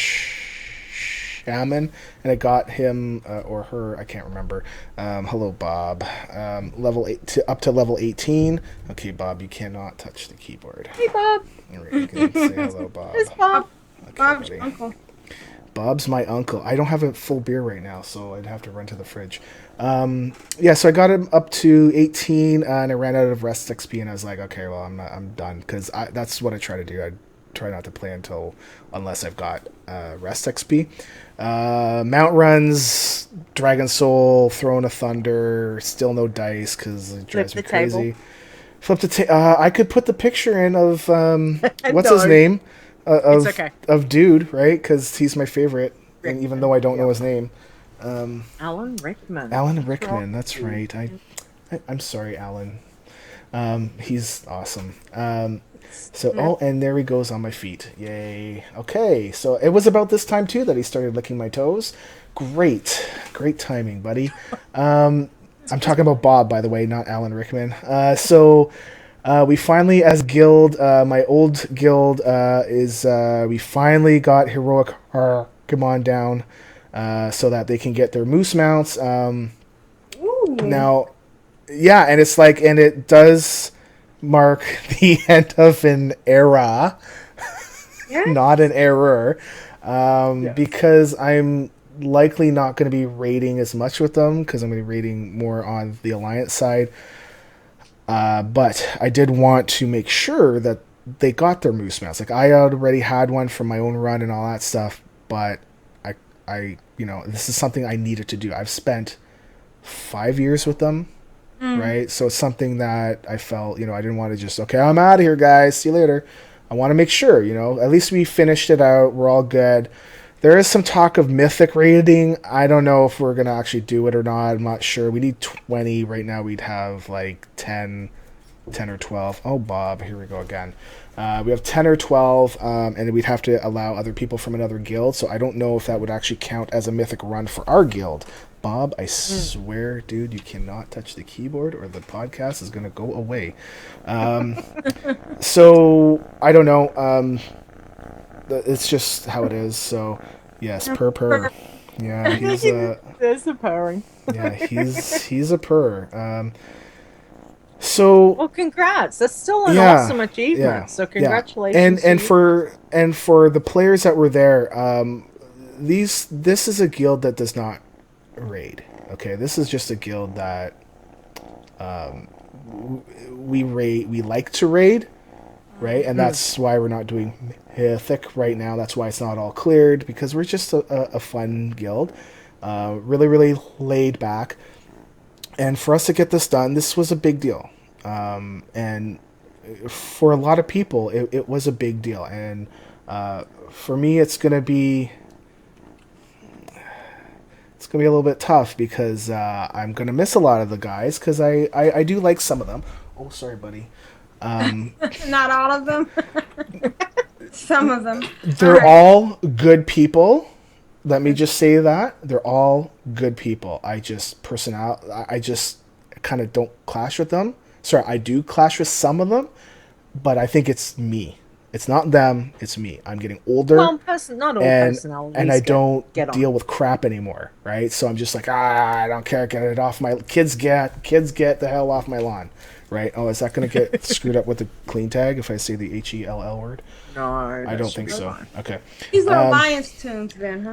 shaman, and I got him or her, I can't remember. Hello, Bob. Level 8 up to level 18. Okay, Bob, you cannot touch the keyboard. Hey, Bob. All right, you can say hello, Bob. There's Bob. Okay, Bob's buddy. uncle. Bob's my uncle. I don't have a full beer right now, so I'd have to run to the fridge. So I got him up to 18, and I ran out of rest XP, and I was like, okay, well, I'm done, because that's what I try to do. I try not to play unless I've got rest XP. Mount runs, Dragon Soul, Throne of Thunder, still no dice, because it drives me crazy. Flip the table. I could put the picture in of, what's his name? It's okay. Of dude, right? Because he's my favorite, and even though I don't know his name. Alan Rickman. Alan Rickman, that's right. I'm sorry, Alan. He's awesome. And there he goes on my feet. Yay. Okay, so it was about this time, too, that he started licking my toes. Great timing, buddy. I'm talking about Bob, by the way, not Alan Rickman. We finally, as guild, my old guild, we finally got Heroic Archimon down, so that they can get their moose mounts. Now, yeah, and it's like, and it does mark the end of an era, not an error, because I'm likely not going to be raiding as much with them, because I'm going to be raiding more on the Alliance side. But I did want to make sure that they got their moose mounts. Like, I already had one from my own run and all that stuff, but I this is something I needed to do. I've spent 5 years with them, right? So it's something that I felt, I didn't want to just, okay, I'm out of here, guys. See you later. I want to make sure, at least we finished it out. We're all good. There is some talk of mythic raiding. I don't know if we're going to actually do it or not. I'm not sure. We need 20. Right now we'd have like 10 or 12. Oh, Bob, here we go again. We have 10 or 12, and we'd have to allow other people from another guild. So I don't know if that would actually count as a mythic run for our guild. Bob, I swear, dude, you cannot touch the keyboard or the podcast is going to go away. So I don't know. It's just how it is. So yes, purr. Yeah, he's There's the purring. Yeah, he's a purr. Well, congrats. That's still an awesome achievement. Yeah, so congratulations. And for the players that were there, this is a guild that does not raid. Okay, this is just a guild that we like to raid. Right, and that's why we're not doing mythic right now. That's why it's not all cleared, because we're just a fun guild, really, really laid back. And for us to get this done, this was a big deal. And for a lot of people, it was a big deal. And for me, it's gonna be a little bit tough, because I'm gonna miss a lot of the guys, because I do like some of them. Oh, sorry, buddy. Not all of them. Some of them. They're all good people. Let me just say that. They're all good people. I just kind of don't clash with them. Sorry, I do clash with some of them, but I think it's me. It's not them, it's me. I'm getting older. Well, not all personalities. And I don't deal with crap anymore, right? So I'm just like, I don't care. Get it off my... Kids get the hell off my lawn. Right? Oh, is that going to get screwed up with the clean tag if I say the HELL word? No, I don't think so. Okay. These are Alliance Toons then,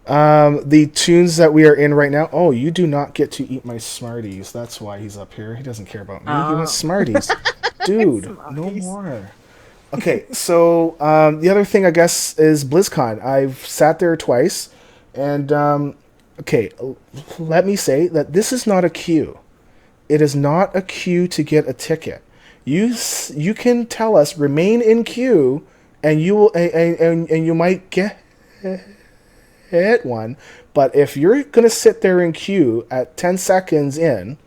huh? The Toons that we are in right now. Oh, you do not get to eat my Smarties. That's why he's up here. He doesn't care about me. He wants Smarties. Dude, no more. Okay, so the other thing, I guess, is BlizzCon. I've sat there twice, and okay, let me say that this is not a queue. It is not a queue to get a ticket. You can tell us remain in queue, and you will and you might get one. But if you're gonna sit there in queue at 10 seconds in,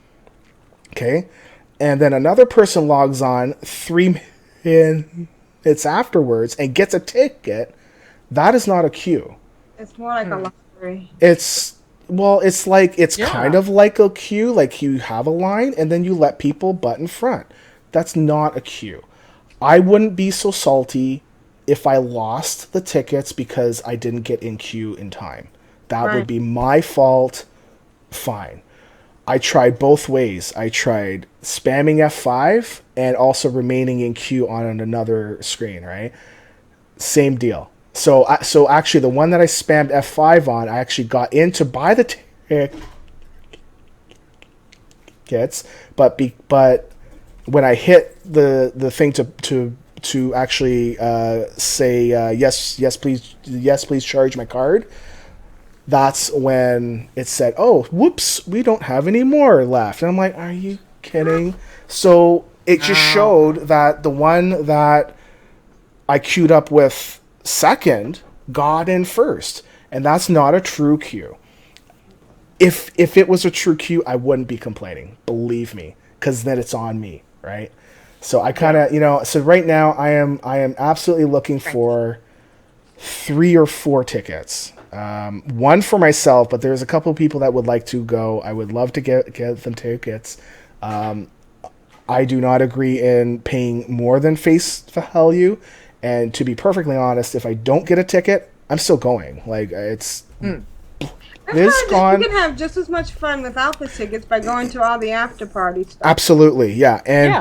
okay, and then another person logs on 3 minutes afterwards and gets a ticket, that is not a queue. It's more like a lottery. It's kind of like a queue, like you have a line and then you let people butt in front. That's not a queue. I wouldn't be so salty if I lost the tickets because I didn't get in queue in time. That Right. would be my fault. Fine. I tried both ways. I tried spamming F5 and also remaining in queue on another screen, right? Same deal. So actually, the one that I spammed F5 on, I actually got in to buy the tickets, but when I hit the thing to actually say yes please charge my card, that's when it said, oh, whoops, we don't have any more left. And I'm like, are you kidding? So it just showed that the one that I queued up with second got in first. And that's not a true queue. If it was a true queue, I wouldn't be complaining. Believe me. Because then it's on me, right? So I kind of, so right now I am absolutely looking for 3 or 4 tickets. One for myself, but there's a couple of people that would like to go. I would love to get them tickets. I do not agree in paying more than face value. And to be perfectly honest, if I don't get a ticket, I'm still going. Like, it's... BlizzCon, you can have just as much fun without the tickets by going to all the after party stuff. Absolutely, yeah. And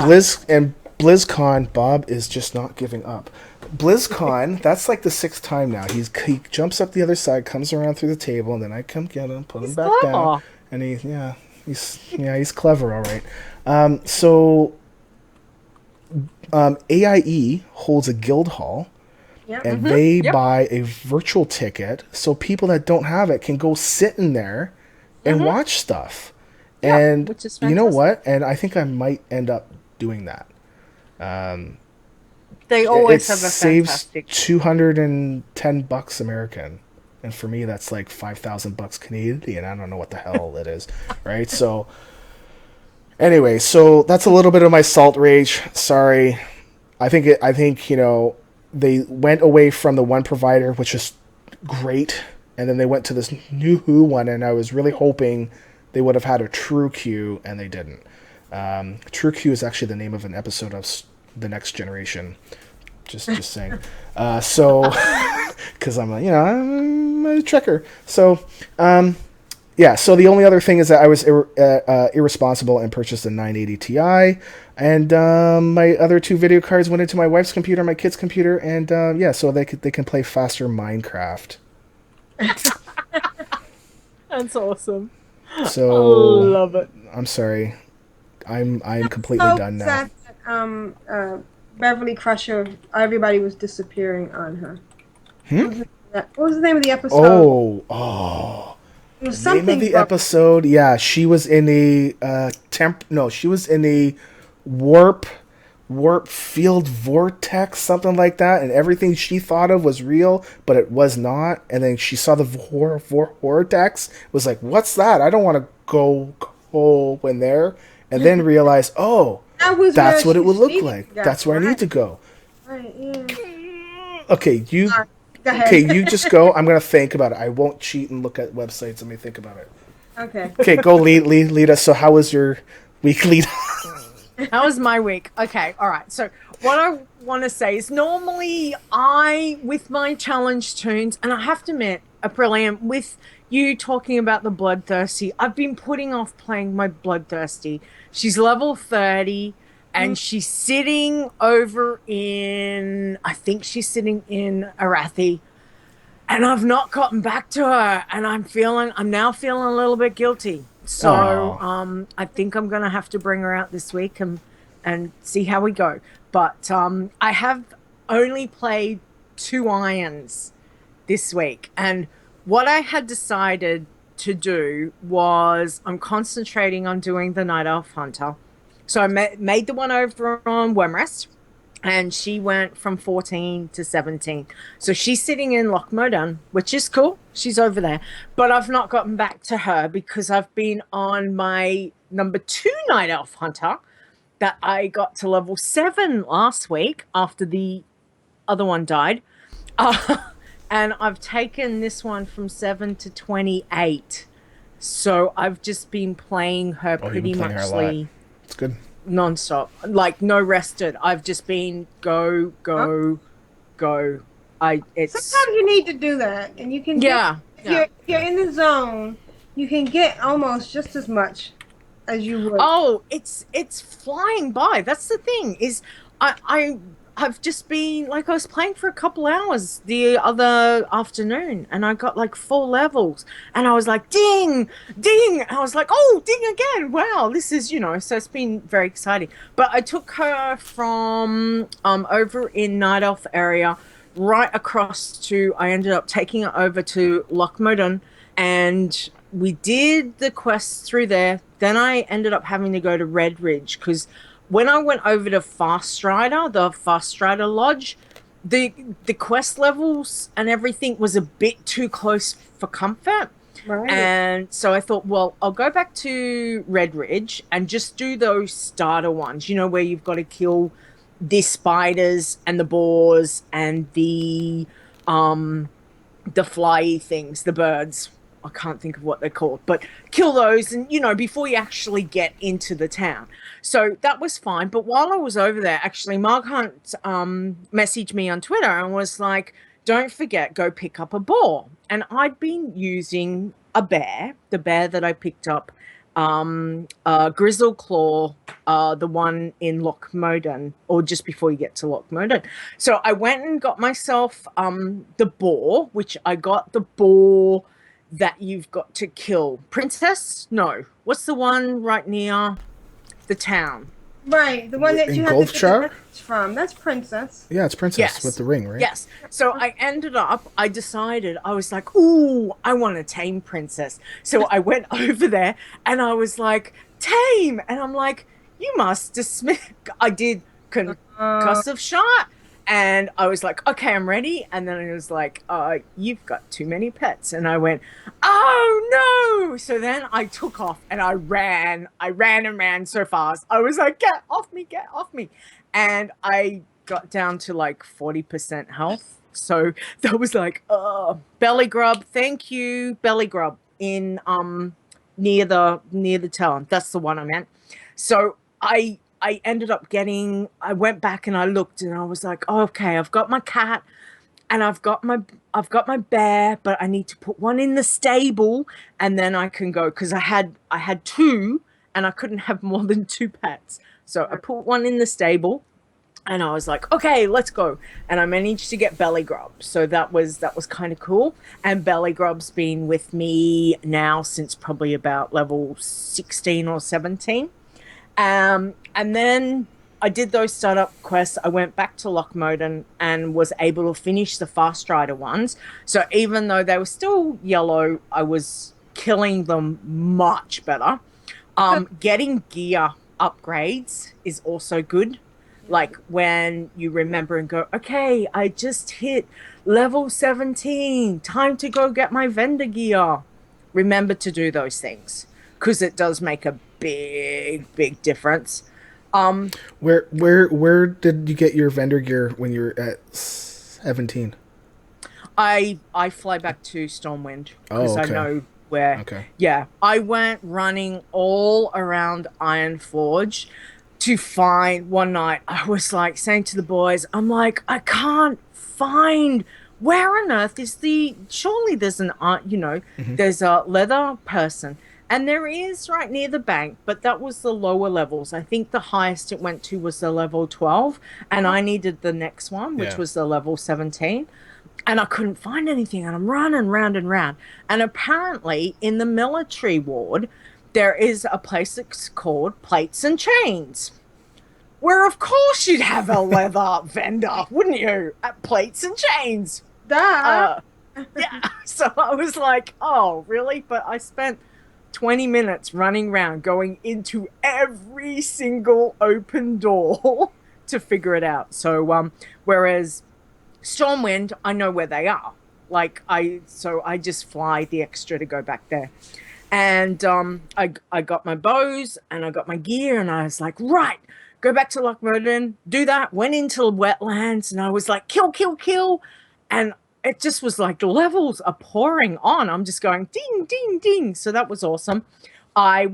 BlizzCon, Bob is just not giving up. BlizzCon, that's like the 6th time now. He jumps up the other side, comes around through the table, and then I come get him, put him back down, and he's clever, all right. So AIE holds a guild hall. Yep. And they buy a virtual ticket, so people that don't have it can go sit in there and watch stuff. Yeah, and which is you know fantastic. what? And I think I might end up doing that. They always have a saves fantastic. $210 American, and for me that's like $5,000 Canadian. I don't know what the hell it is, right? So anyway, so that's a little bit of my salt rage. Sorry, I think they went away from the one provider, which is great, and then they went to this new Who one, and I was really hoping they would have had a True Q, and they didn't. True Q is actually the name of an episode of The Next Generation. Just saying. So, because I'm a trekker. So, yeah, so the only other thing is that I was irresponsible and purchased a 980 Ti, and my other 2 video cards went into my wife's computer, my kid's computer, and so they can play faster Minecraft. That's awesome. So I love it. I'm sorry, I'm completely done now. Sad that, Beverly Crusher, everybody was disappearing on her. What was the name of the episode? It was something. Name of the episode, yeah, she was in a she was in a warp field vortex, something like that, and everything she thought of was real, but it was not. And then she saw the vortex, was like, "What's that? I don't want to go in there." And then realized, "Oh, that's what it would look like. That's where I need to go." Right, yeah. Okay, you. Go ahead. Okay, you just go. I'm gonna think about it. I won't cheat and look at websites. Let me think about it. Okay. Okay, go Leeta. So how was your week, Leeta? That was my week. Okay, all right. So what I want to say is normally with my challenge tunes, and I have to admit, Aprillian, with you talking about the Bloodthirsty, I've been putting off playing my Bloodthirsty. She's level 30, and she's sitting over I think she's sitting in Arathi, and I've not gotten back to her, and I'm now feeling a little bit guilty. So I think I'm gonna have to bring her out this week and see how we go. But I have only played 2 irons this week, and what I had decided to do was I'm concentrating on doing the Night Elf Hunter. So I made the one over on Wormrest, and she went from 14 to 17. So she's sitting in Lochmodan, which is cool. She's over there. But I've not gotten back to her because I've been on my number 2 Night Elf Hunter that I got to level 7 last week after the other one died. And I've taken this one from 7 to 28. So I've just been playing her pretty much. It's good. Non-stop, like no rested. I've just been go, go. Sometimes you need to do that, and you can Yeah, if you're in the zone, you can get almost just as much as you would. Oh, it's flying by. That's the thing is I've just been like I was playing for a couple hours the other afternoon and I got like 4 levels and I was like ding ding and I was like oh ding again. Wow, this is so it's been very exciting. But I took her from over in Night Elf area right across to I ended up taking it over to Lochmodon and we did the quests through there. Then I ended up having to go to Red Ridge because when I went over to the Fast Strider Lodge, the quest levels and everything was a bit too close for comfort. Right. And so I thought, well, I'll go back to Red Ridge and just do those starter ones, where you've got to kill the spiders and the boars and the flyy things, the birds. I can't think of what they're called, but kill those and, before you actually get into the town. So that was fine. But while I was over there, actually, Mark Hunt messaged me on Twitter and was like, don't forget, go pick up a boar. And I'd been using a bear, the bear that I picked up, Grizzle Claw, the one in Lochmodon, or just before you get to Lochmodon. So I went and got myself the boar, which I got the boar that you've got to kill. Princess? No. What's the one right near the town? Right, the one that you have to get the message from. That's Princess. Yeah, it's Princess with the ring, right? Yes. So I decided, I was like, ooh, I want to tame Princess. So I went over there and I was like, tame. And I'm like, you must dismiss. I did concussive shot. And I was like, okay, I'm ready. And then it was like, you've got too many pets. And I went, oh, no. So then I took off and I ran and ran so fast. I was like, get off me. And I got down to like 40% health. So that was like, belly grub. Thank you, belly grub in near the town. That's the one I meant. So I ended up I went back and I looked and I was like, oh, okay, I've got my cat and I've got my bear, but I need to put one in the stable and then I can go because I had 2 and I couldn't have more than 2 pets. So I put one in the stable and I was like, okay, let's go. And I managed to get Belly Grub. So that was kind of cool. And Belly Grub's been with me now since probably about level 16 or 17. And then I did those startup quests. I went back to Lochmodon and was able to finish the Fast Strider ones. So even though they were still yellow, I was killing them much better. Getting gear upgrades is also good. Like when you remember and go, okay, I just hit level 17. Time to go get my vendor gear. Remember to do those things because it does make a big difference. Where did you get your vendor gear when you were at 17? I fly back to Stormwind because I know where. Okay. Yeah, I went running all around Ironforge to find one night. I was like saying to the boys, I'm like, I can't find where on earth is surely there's there's a leather person. And there is right near the bank, but that was the lower levels. I think the highest it went to was the level 12, and I needed the next one, which was the level 17. And I couldn't find anything, and I'm running round and round. And apparently, in the military ward, there is a place that's called Plates and Chains, where of course you'd have a leather vendor, wouldn't you? At Plates and Chains. Duh. Yeah. So I was like, oh, really? But I spent 20 minutes running around going into every single open door to figure it out. So whereas Stormwind, I know where they are. So I just fly the extra to go back there. And I got my bows and I got my gear and I was like, right, go back to Lochmodon, do that, went into wetlands and I was like, kill. And it just was like the levels are pouring on. I'm just going ding, ding, ding. So that was awesome. I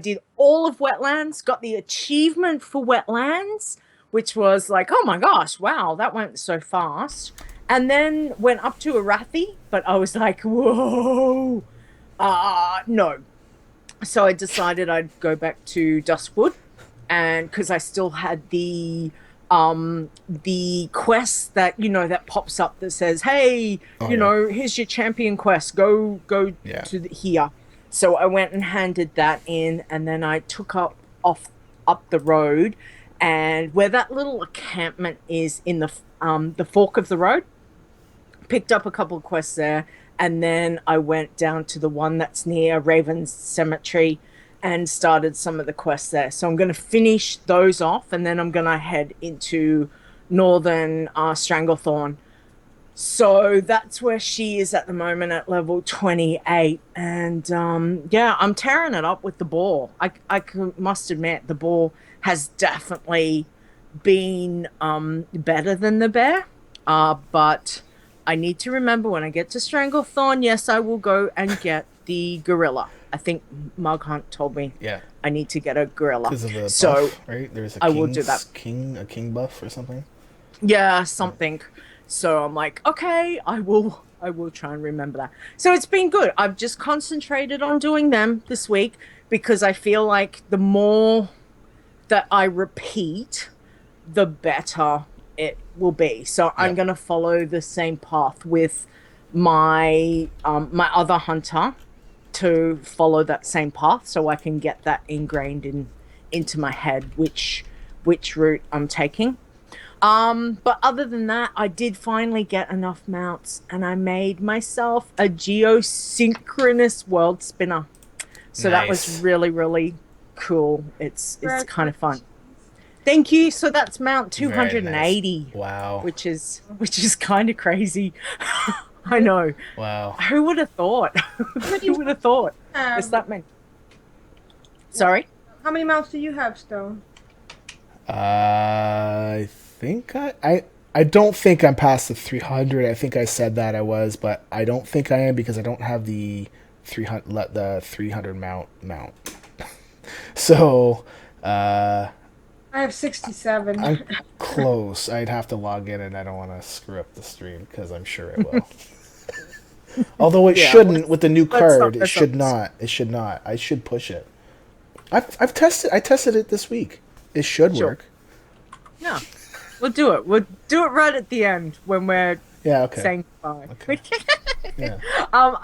did all of wetlands, got the achievement for wetlands, which was like, oh my gosh, wow, that went so fast. And then went up to Arathi, but I was like, whoa, no. So I decided I'd go back to Duskwood, and because I still had the quest that, you know, that pops up that says, hey, you know, here's your champion quest, go to here. So I went and handed that in, and then I took up the road, and where that little encampment is in the fork of the road, picked up a couple of quests there, and then I went down to the one that's near Raven's Cemetery and started some of the quests there. So I'm going to finish those off, and then I'm going to head into Northern Stranglethorn. So that's where she is at the moment, at level 28. And yeah, I'm tearing it up with the boar. I must admit, the boar has definitely been better than the bear. But I need to remember, when I get to Stranglethorn, yes, I will go and get the gorilla. I think Mug Hunt told me I need to get a gorilla. Because of the so buff, right? There's I will do that. A king buff or something? Yeah, something. So I'm like, okay, I will try and remember that. So it's been good. I've just concentrated on doing them this week, because I feel like the more that I repeat, the better it will be. So I'm going to follow the same path with my my other hunter, to follow that same path, so I can get that ingrained into my head, which route I'm taking. But other than that, I did finally get enough mounts, and I made myself a geosynchronous world spinner. So that was really, really cool. It's kind of fun. Thank you. So that's mount 280. Nice. Wow. Which is kind of crazy. I know. Wow. Who would have thought? Who would have thought? It's that many. Sorry? How many mounts do you have, Stone? I think I don't think I'm past the 300. I think I said that I was, but I don't think I am, because I don't have the 300 mount. So, I have 67. I'm close. I'd have to log in, and I don't want to screw up the stream, because I'm sure it will. Although it shouldn't with the new card. It should not. It should not. I should push it. I've tested. I tested it this week. It should work. Yeah, we'll do it. We'll do it right at the end when we're saying bye. Okay. Yeah.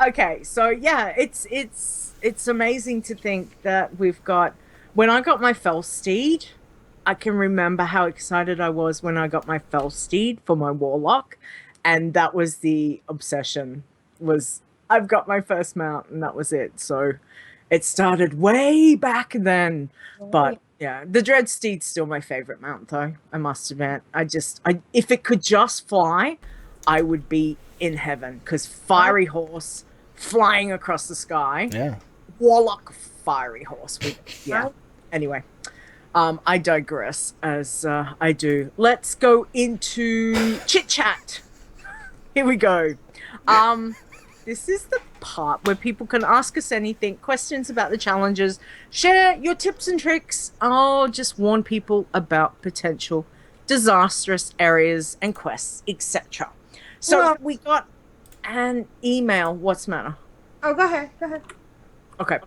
Okay. So yeah, it's amazing to think that we've got. When I got my Fell Steed, I can remember how excited I was when I got my Fell Steed for my Warlock, and that was the obsession. Was I've got my first mount, and that was it. So it started way back then, but yeah, the Dread Steed's still my favorite mount, though. I must admit, if it could just fly, I would be in heaven, because Fiery Horse flying across the sky, Warlock Fiery Horse. Anyway, I digress, as I do. Let's go into Chit Chat. Here we go. This is the part where people can ask us anything, questions about the challenges, share your tips and tricks, or just warn people about potential disastrous areas and quests, etc. So we got an email. What's the matter? Oh, go ahead. Okay.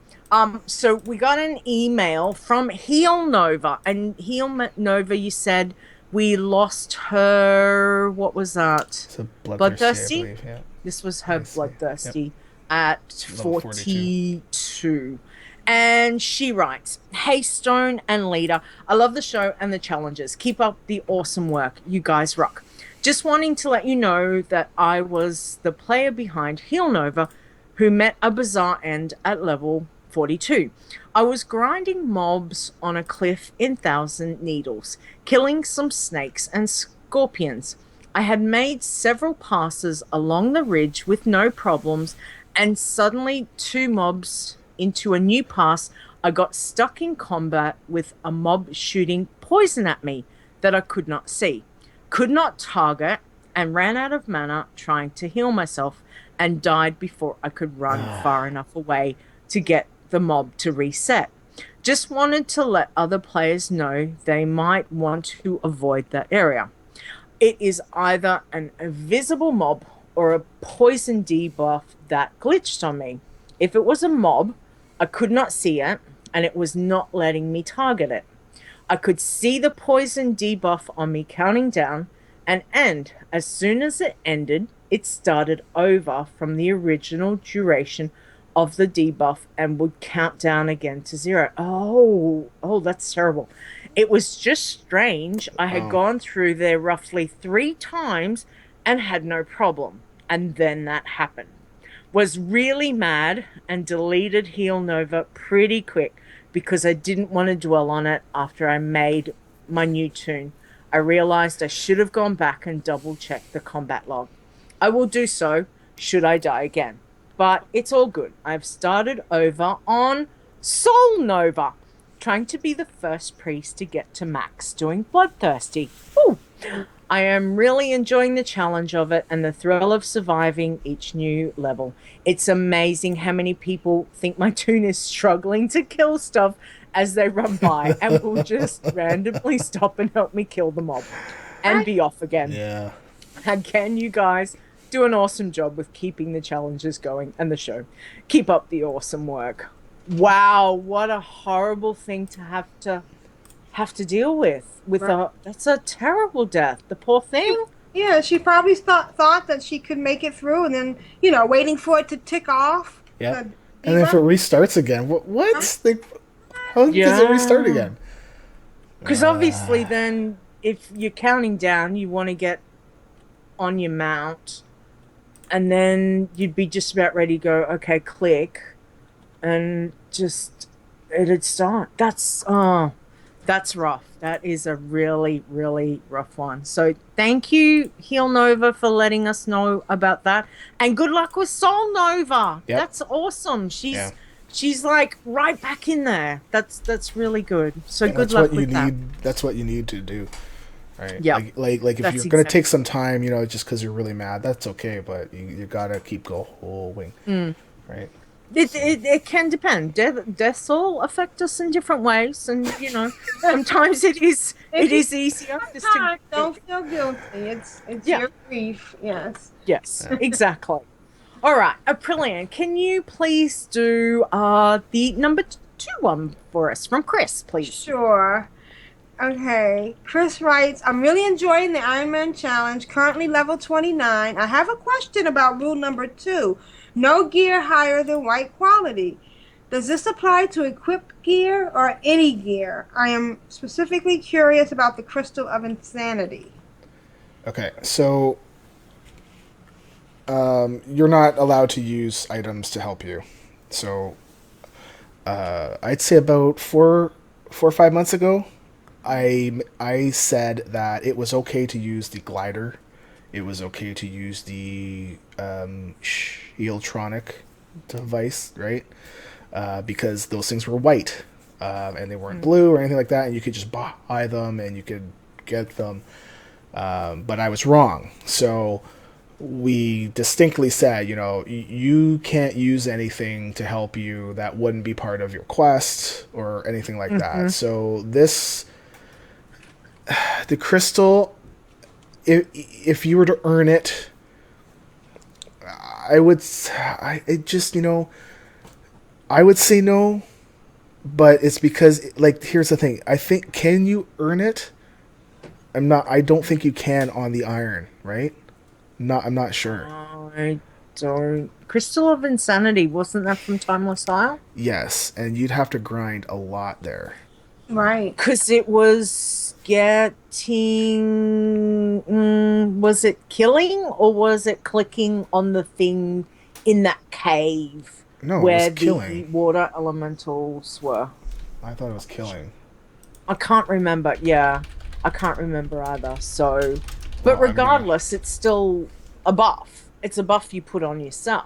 So we got an email from Heel Nova, and Heel Nova, you said we lost her. What was that? It's a Bloodthirsty. I believe, yeah. This was her Bloodthirsty at 42. And she writes, "Hey Stone and Leeta, I love the show and the challenges. Keep up the awesome work. You guys rock. Just wanting to let you know that I was the player behind Heel Nova who met a bizarre end at level 42. I was grinding mobs on a cliff in Thousand Needles, killing some snakes and scorpions. I had made several passes along the ridge with no problems, and suddenly 2 mobs into a new pass, I got stuck in combat with a mob shooting poison at me that I could not see, could not target, and ran out of mana trying to heal myself, and died before I could run far enough away to get the mob to reset. Just wanted to let other players know they might want to avoid that area. It is either an invisible mob or a poison debuff that glitched on me. If it was a mob, I could not see it, and it was not letting me target it. I could see the poison debuff on me counting down and end. As soon as it ended, it started over from the original duration of the debuff and would count down again to 0. Oh, that's terrible. It was just strange. I had gone through there roughly 3 times and had no problem. And then that happened. Was really mad and deleted Heal Nova pretty quick because I didn't want to dwell on it after I made my new toon. I realized I should have gone back and double-checked the combat log. I will do so should I die again. But it's all good. I've started over on Soul Nova, trying to be the first priest to get to max doing Bloodthirsty. Ooh. I am really enjoying the challenge of it and the thrill of surviving each new level. It's amazing how many people think my toon is struggling to kill stuff as they run by and will just randomly stop and help me kill the mob and be off again. Yeah. Again, you guys do an awesome job with keeping the challenges going and the show. Keep up the awesome work. Wow, what a horrible thing to have to deal with right. That's a terrible death. The poor thing. Yeah, she probably thought that she could make it through, and then waiting for it to tick off. Yeah, and then if it restarts again, what? How does it restart again? Because obviously, then if you're counting down, you want to get on your mount, and then you'd be just about ready to go. Okay, click, and just it'd start. That's rough. That is a really, really rough one. So thank you, Heal Nova, for letting us know about that. And good luck with Soul Nova. Yep. That's awesome. She's like right back in there. That's really good. So good luck with that. That's what you need to do. Right? Yeah. Like if you're going to take some time, just because you're really mad, that's okay. But you got to keep going. Right? It can depend. Death soul affect us in different ways, and sometimes it is easier. Don't feel guilty. It's your grief. Yes, exactly. All right, Aprillian, can you please do the number 2 one for us from Chris, please? Sure. Okay, Chris writes, I'm really enjoying the Iron Man challenge, currently level 29. I have a question about rule number 2. No gear higher than white quality. Does this apply to equipped gear or any gear? I am specifically curious about the Crystal of Insanity. Okay, so you're not allowed to use items to help you. So I'd say about 4 or 5 months ago, I said that it was okay to use the glider. It was okay to use the Electronic device, right? Because those things were white, and they weren't blue or anything like that, and you could just buy them and you could get them. But I was wrong. So we distinctly said, you can't use anything to help you that wouldn't be part of your quest or anything like that. So the crystal, if you were to earn it, I would say no, but it's because, here's the thing. I think, can you earn it? I don't think you can on the iron, right? I'm not sure. I don't. Crystal of Insanity, wasn't that from Timeless Isle? Yes, and you'd have to grind a lot there. Right. Because it was getting... was it killing or was it clicking on the thing in that cave? No, where it was killing. The water elementals were? I thought it was killing. I can't remember. Yeah, I can't remember either. So, but regardless, it's still a buff. It's a buff you put on yourself.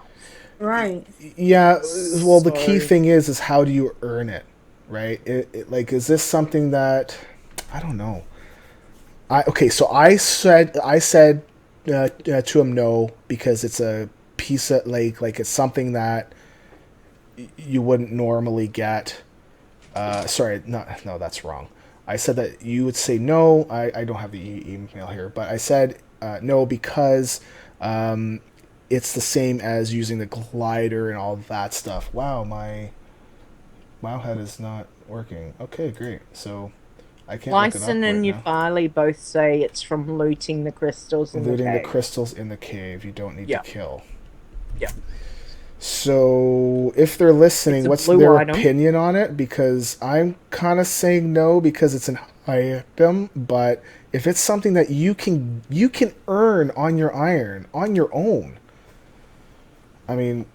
Right. Yeah. Well, the key thing is how do you earn it? Right? Is this something that I don't know? So I said to him no, because it's a piece of like it's something that you wouldn't normally get. Sorry, no, that's wrong. I said that you would say no. I don't have the email here, but I said no because it's the same as using the glider and all that stuff. Wow, my Wowhead is not working. Okay, great. So I can't look it up Lyssan and right now. Euphali both say it's from looting the crystals in the Looting the cave. crystals in the cave. You don't need to kill. Yeah. So if they're listening, It's a what's blue their item. opinion on it? Because I'm kind of saying no because it's an item, but if it's something that you can earn on your iron on your own, I mean,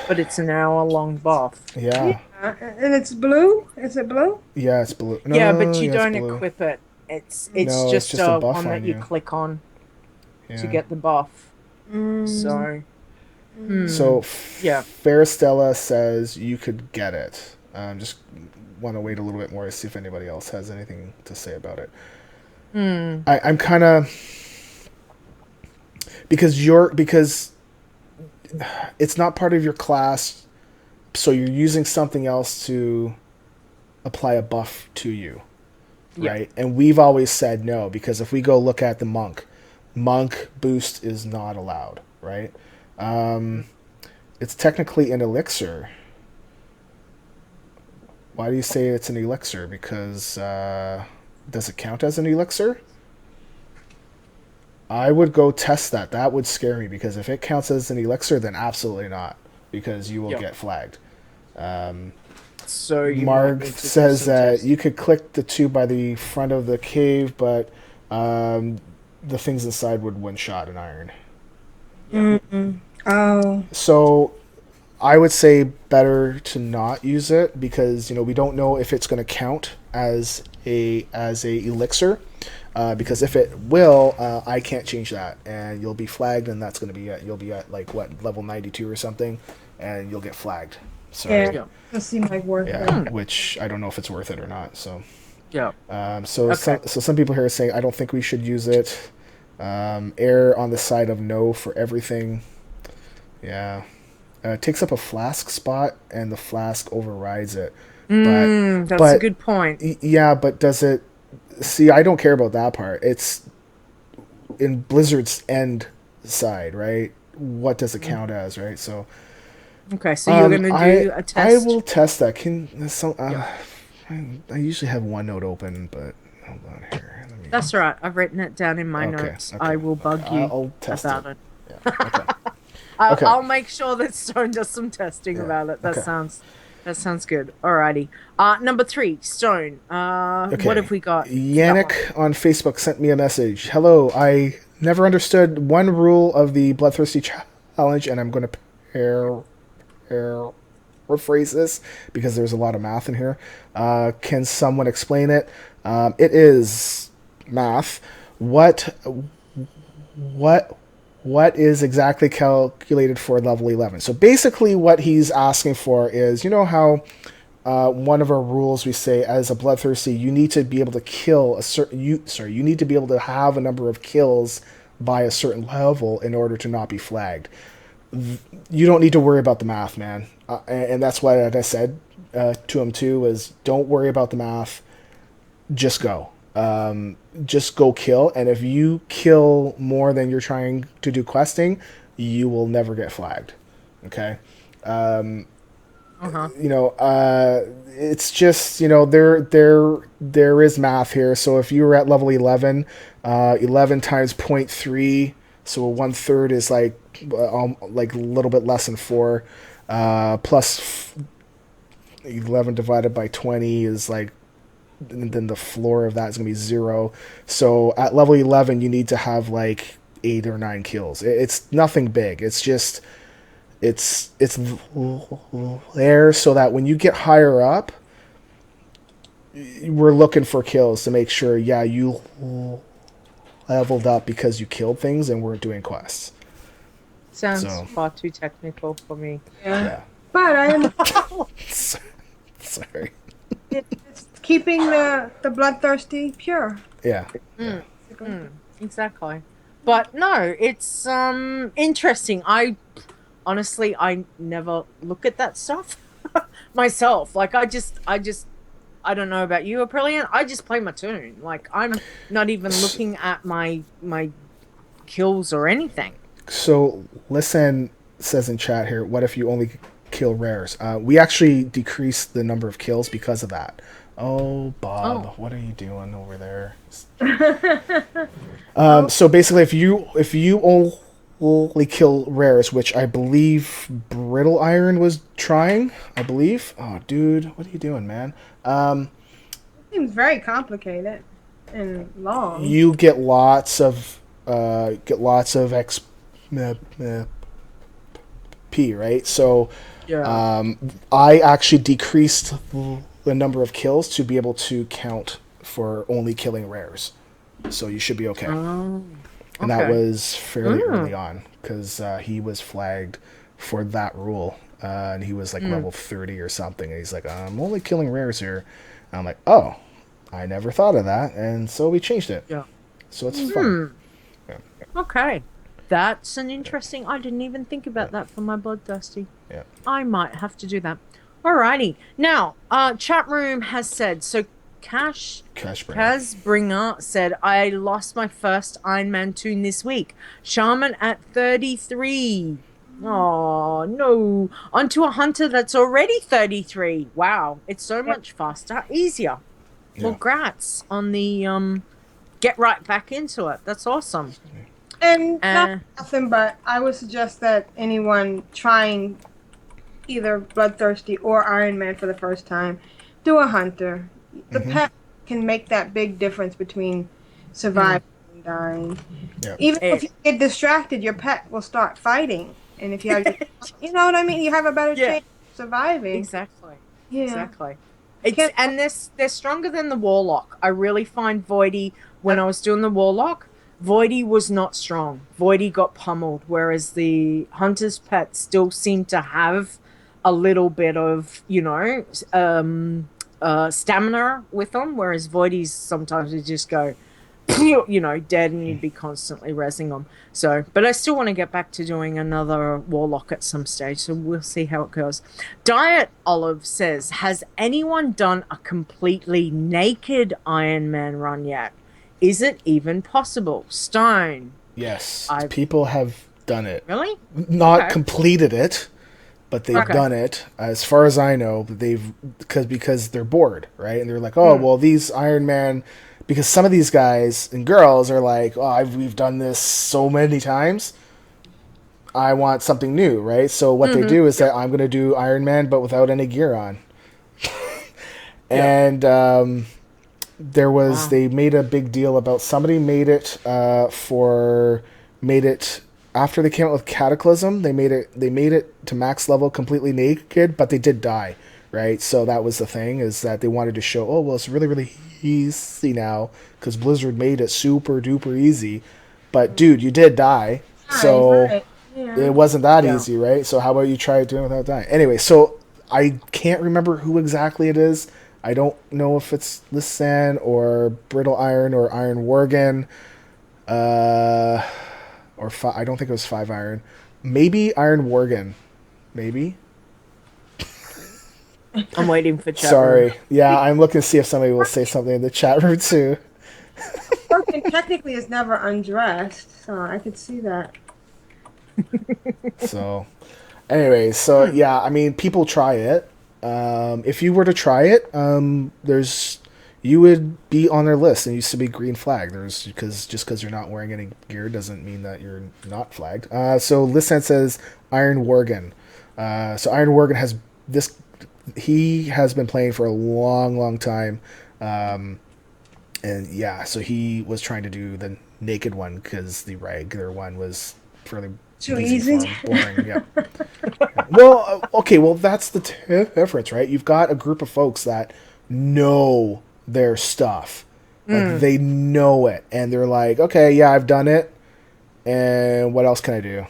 But it's an hour-long buff. yeah, And it's blue. Is it blue? yeah, it's blue. No, Yeah, but you yeah, it's don't blue. equip it. It's No, it's just just a buff one on that you you. click on Yeah. to get the buff. So, So yeah. Faristella says you could get it. Just want to wait a little bit more to see if anybody else has anything to say about it. I'm kind of because it's not part of your class, so you're using something else to apply a buff to you, right? And we've always said no because if we go look at the monk boost is not allowed, right? It's technically an elixir. Why do you say it's an elixir? Because does it count as an elixir? I would go test that. That would scare me because if it counts as an elixir, then absolutely not, because you will get flagged. So you Marg might need to do says some that testing. you could click the two by the front of the cave, but the things inside would one-shot an iron. Oh. So I would say better to not use it because we don't know if it's going to count as a elixir. Because if it will, I can't change that, and you'll be flagged, and that's going to be it. You'll be at like level 92 or something, and you'll get flagged. So Yeah. Doesn't seem like worth it. which I don't know if it's worth it or not. So Yeah. so some people here are saying I don't think we should use it. Err on the side of no for everything. Yeah. It takes up a flask spot, and the flask overrides it. That's a good point. Yeah, but does it... See, I don't care about that part. It's in Blizzard's end side, right? What does it count as, right? So... Okay, so you're going to do a test? I will test that. I usually have OneNote open, but hold on here. That's all right. I've written it down in my notes. Okay. I will bug you I'll test about it. Yeah, okay. I'll make sure that Stone does some testing about it. That sounds good. Alrighty. Number 3, Stone. What have we got? Yannick on Facebook sent me a message. Hello, I never understood one rule of the Bloodthirsty Challenge, and I'm going to rephrase this because there's a lot of math in here. Can someone explain it? It is math. What is exactly calculated for level 11? So basically what he's asking for is, how one of our rules we say as a Bloodthirsty, you need to be able to kill you need to be able to have a number of kills by a certain level in order to not be flagged. You don't need to worry about the math, man. And that's what I said to him too, is don't worry about the math. Just go. Just go kill. And if you kill more than you're trying to do questing, you will never get flagged. Okay? It's just, there is math here. So if you were at level 11, 11 times 0.3, so 1/3 is like a little bit less than 4, plus 11 divided by 20 is like, and then the floor of that is going to be 0. So at level 11, you need to have like 8 or 9 kills. It's nothing big. It's just, it's there so that when you get higher up, we're looking for kills to make sure, you leveled up because you killed things and weren't doing quests. Sounds far too technical for me. Yeah. But I am sorry. It's keeping the bloodthirsty pure. Yeah. Exactly. But no, it's interesting. I honestly never look at that stuff. myself. Like I don't know about you, Aprillian. I just play my toon. Like I'm not even looking at my kills or anything. So Lyssan says in chat here, what if you only kill rares? We actually decreased the number of kills because of that. Oh, Bob, what are you doing over there? So basically, if you only kill rares, which I believe Brittle Iron was trying, I believe. Oh, dude, what are you doing, man? Seems very complicated and long. You get lots of XP, right? So I actually decreased the number of kills to be able to count for only killing rares. So you should be okay. And that was fairly early on because he was flagged for that rule. And he was like level 30 or something. And he's like, I'm only killing rares here. And I'm like, oh, I never thought of that. And so we changed it. Yeah. So it's fun. Yeah. Okay. That's an interesting... I didn't even think about that for my Bloodthirsty. Yeah. I might have to do that. Alrighty. Now, chat room has said, so Kazbringer said, I lost my first Iron Man toon this week. Shaman at 33. Oh, no. Onto a hunter that's already 33. Wow. It's so much faster. Easier. Yeah. Well, congrats on the get right back into it. That's awesome. And nothing but I would suggest that anyone trying either Bloodthirsty or Iron Man for the first time, do a hunter. The pet can make that big difference between surviving and dying. Yeah. Even if you get distracted, your pet will start fighting. And if you have, you know what I mean? You have a better chance of surviving. Exactly. Yeah. Exactly. And they're stronger than the Warlock. I really find Voidy, when I was doing the Warlock, Voidy was not strong. Voidy got pummeled, whereas the Hunter's pet still seemed to have a little bit of, stamina with them, whereas Voidy's sometimes would just go, dead, and you'd be constantly rezzing them. So, but I still want to get back to doing another Warlock at some stage, so we'll see how it goes. Diet Olive says, has anyone done a completely naked Iron Man run yet? Is it even possible? Stone. Yes, people have done it. Really? Not completed it, but they've done it. As far as I know, because they're bored, right? And they're like, oh, well, these Iron Man, because some of these guys and girls are like, oh, we've done this so many times. I want something new, right? So what they do is that I'm going to do Iron Man, but without any gear on. And there was they made a big deal about somebody made it after they came out with Cataclysm. They made it to max level completely naked, but they did die, right? So that was the thing, is that they wanted to show, oh well, it's really, really easy now because Blizzard made it super duper easy. But dude, you did die, so it wasn't that easy, right? So how about you try doing it without dying? Anyway, so I can't remember who exactly it is. I don't know if it's Lyssan or Brittle Iron or Iron Worgen, I don't think it was 5 Iron. Maybe Iron Worgen. Maybe. I'm waiting for chat Sorry. room. Yeah, I'm looking to see if somebody will say something in the chat room too. Worgen technically is never undressed, so I could see that. So, anyway, yeah, I mean, people try it. If you were to try it, you would be on their list and used to be green flag. Because you're not wearing any gear doesn't mean that you're not flagged. So Lyssan says Iron Worgen. So Iron Worgen has this. He has been playing for a long, long time, and yeah, so he was trying to do the naked one because the regular one was fairly too easy. Boring. Yeah. Well, okay. Well, that's the difference, right? You've got a group of folks that know their stuff. Like they know it, and they're like, okay, yeah, I've done it, and what else can I do?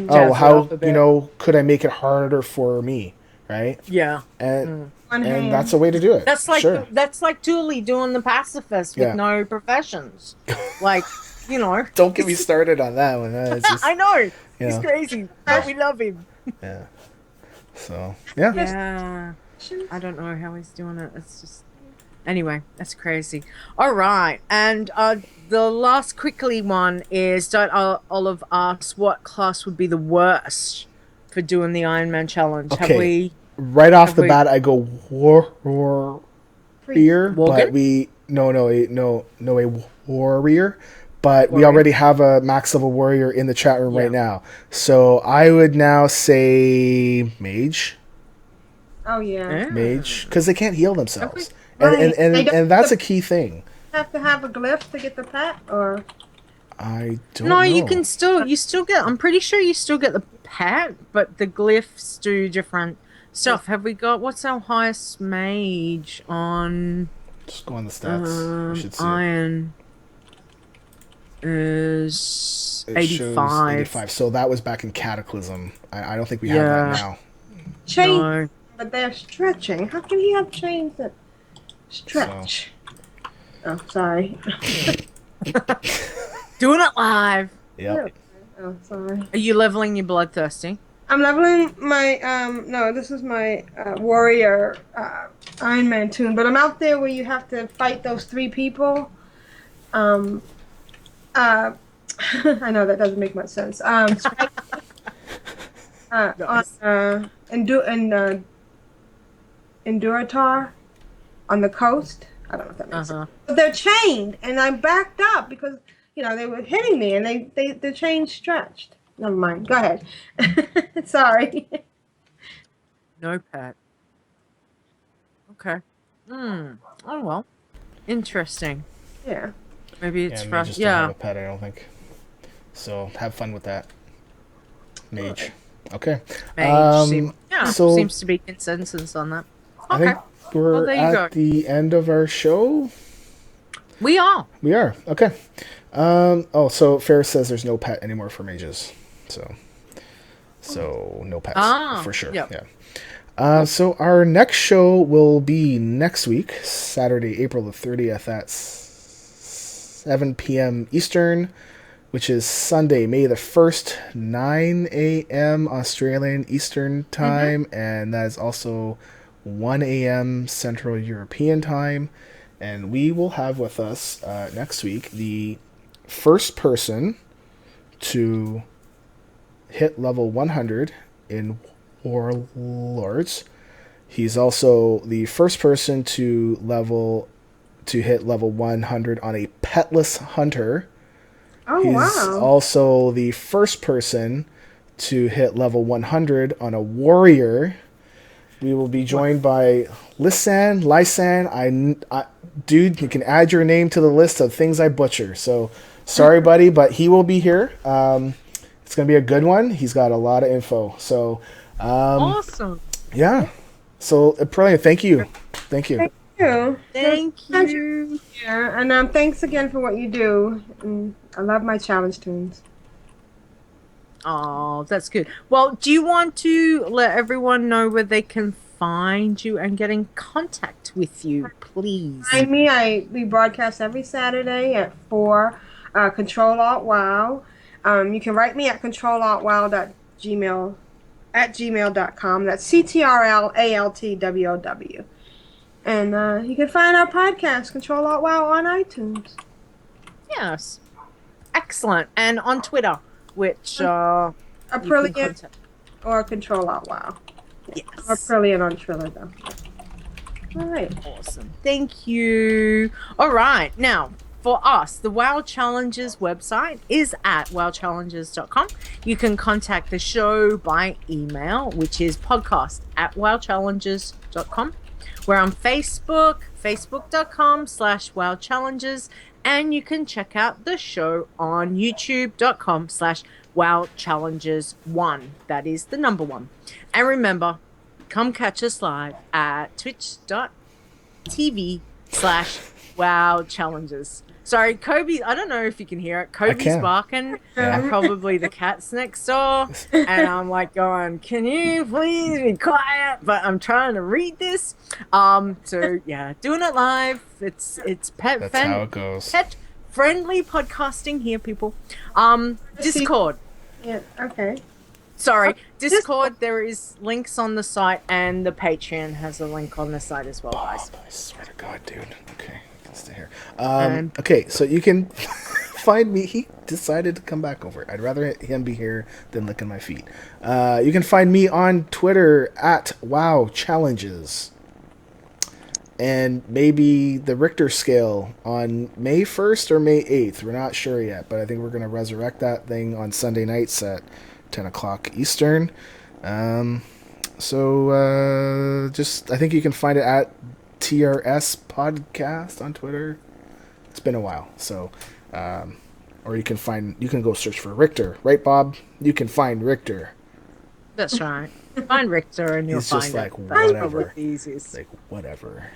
How could I make it harder for me? Right? Yeah. And that's a way to do it. That's like Dooley doing the pacifist with no professions. Like, Don't get me started on that one. I know. He's crazy. But we love him. Yeah. So yeah. Yeah. I don't know how he's doing it. It's just anyway, that's crazy. All right, and the last quickly one is don't Olive asks what class would be the worst for doing the Iron Man challenge. Okay. Have we? Right off the we- bat, I go warrior, but Worgen? no a warrior. But we already have a max level warrior in the chat room right now. So I would now say mage. Oh yeah. Mage, because they can't heal themselves. Right. And that's a key thing. Have to have a glyph to get the pet, or I don't No, know. you still get. I'm pretty sure you still get the pet, but the glyphs do different stuff. Have we got what's our highest mage on? Just go on the stats. You should see Iron is it 85. 85. So that was back in Cataclysm. I don't think we have that now. chain, No. but they're stretching. How can he have chains that stretch? Oh, sorry. Doing it live. Yep. Oh, sorry. Are you leveling your bloodthirsty? I'm leveling my no, this is my warrior Iron Man toon, but I'm out there where you have to fight those 3 people. I know that doesn't make much sense. Enduratar on the coast. I don't know if that makes sense. But they're chained, and I backed up because they were hitting me, and the chain stretched. Never mind. Go ahead. Sorry. No pet. Okay. Oh well. Interesting. Yeah. Maybe it's Yeah, for mages don't have a pet, I don't think. So have fun with that. Mage. Okay. Mage seems to be consensus on that. Okay. I think we're there you at the end of our show. We are. We are. Okay. So Ferris says there's no pet anymore for mages. So no pets for sure. Yep. Yeah. So our next show will be next week, Saturday, April the 30th at 7 p.m. Eastern, which is Sunday, May the 1st, 9 a.m. Australian Eastern Time, and that is also 1 a.m. Central European Time. And we will have with us next week the first person to hit level 100 in Warlords. He's also the first person to hit level 100 on a petless hunter. Oh, He's wow. also the first person to hit level 100 on a warrior. We will be joined by Lyssan. Dude, you can add your name to the list of things I butcher. So, sorry, buddy, but he will be here. It's going to be a good one. He's got a lot of info. So, Awesome. Yeah. So, Aprillian, thank you. Thank you. Thank you. Yeah, and thanks again for what you do. And I love my challenge tunes. Oh, that's good. Well, do you want to let everyone know where they can find you and get in contact with you, please? Find me. We broadcast every Saturday at 4. Ctrl-Alt-WoW. You can write me at ctrlaltwow@gmail.com. That's CTRLALTWOW. And you can find our podcast, Ctrl-Alt-WoW, on iTunes. Yes. Excellent. And on Twitter, which Aprillian or Ctrl-Alt-WoW. Yes. Or Aprillian on Triller, though. All right. Awesome. Thank you. All right. Now, for us, the WoW Challenges website is at wowchallenges.com. You can contact the show by email, which is podcast@wowchallenges.com. We're on Facebook, facebook.com/wowchallenges, and you can check out the show on youtube.com/wowchallenges1. That is the number 1. And remember, come catch us live at twitch.tv/wowchallenges. Sorry, Kobe, I don't know if you can hear it. Kobe's barking at probably the cats next door. And I'm like going, can you please be quiet? But I'm trying to read this. So yeah, doing it live. It's That's how it goes. Pet friendly podcasting here, people. Discord. Yeah, okay. Sorry, Discord, there is links on the site, and the Patreon has a link on the site as well, guys. I swear to God, dude. Okay, let's stay here. Okay, so you can find me. He decided to come back over. I'd rather him be here than licking my feet. You can find me on Twitter at WoW Challenges. And maybe the Richter scale on May 1st or May 8th. We're not sure yet, but I think we're going to resurrect that thing on Sunday nights at 10 o'clock Eastern. Just, I think you can find it at TRS Podcast on Twitter. It's been a while, so, or you can go search for Richter, right, Bob? You can find Richter. That's right. Find Richter and you'll He's find just it. like, That's whatever. probably the easiest. Like, whatever.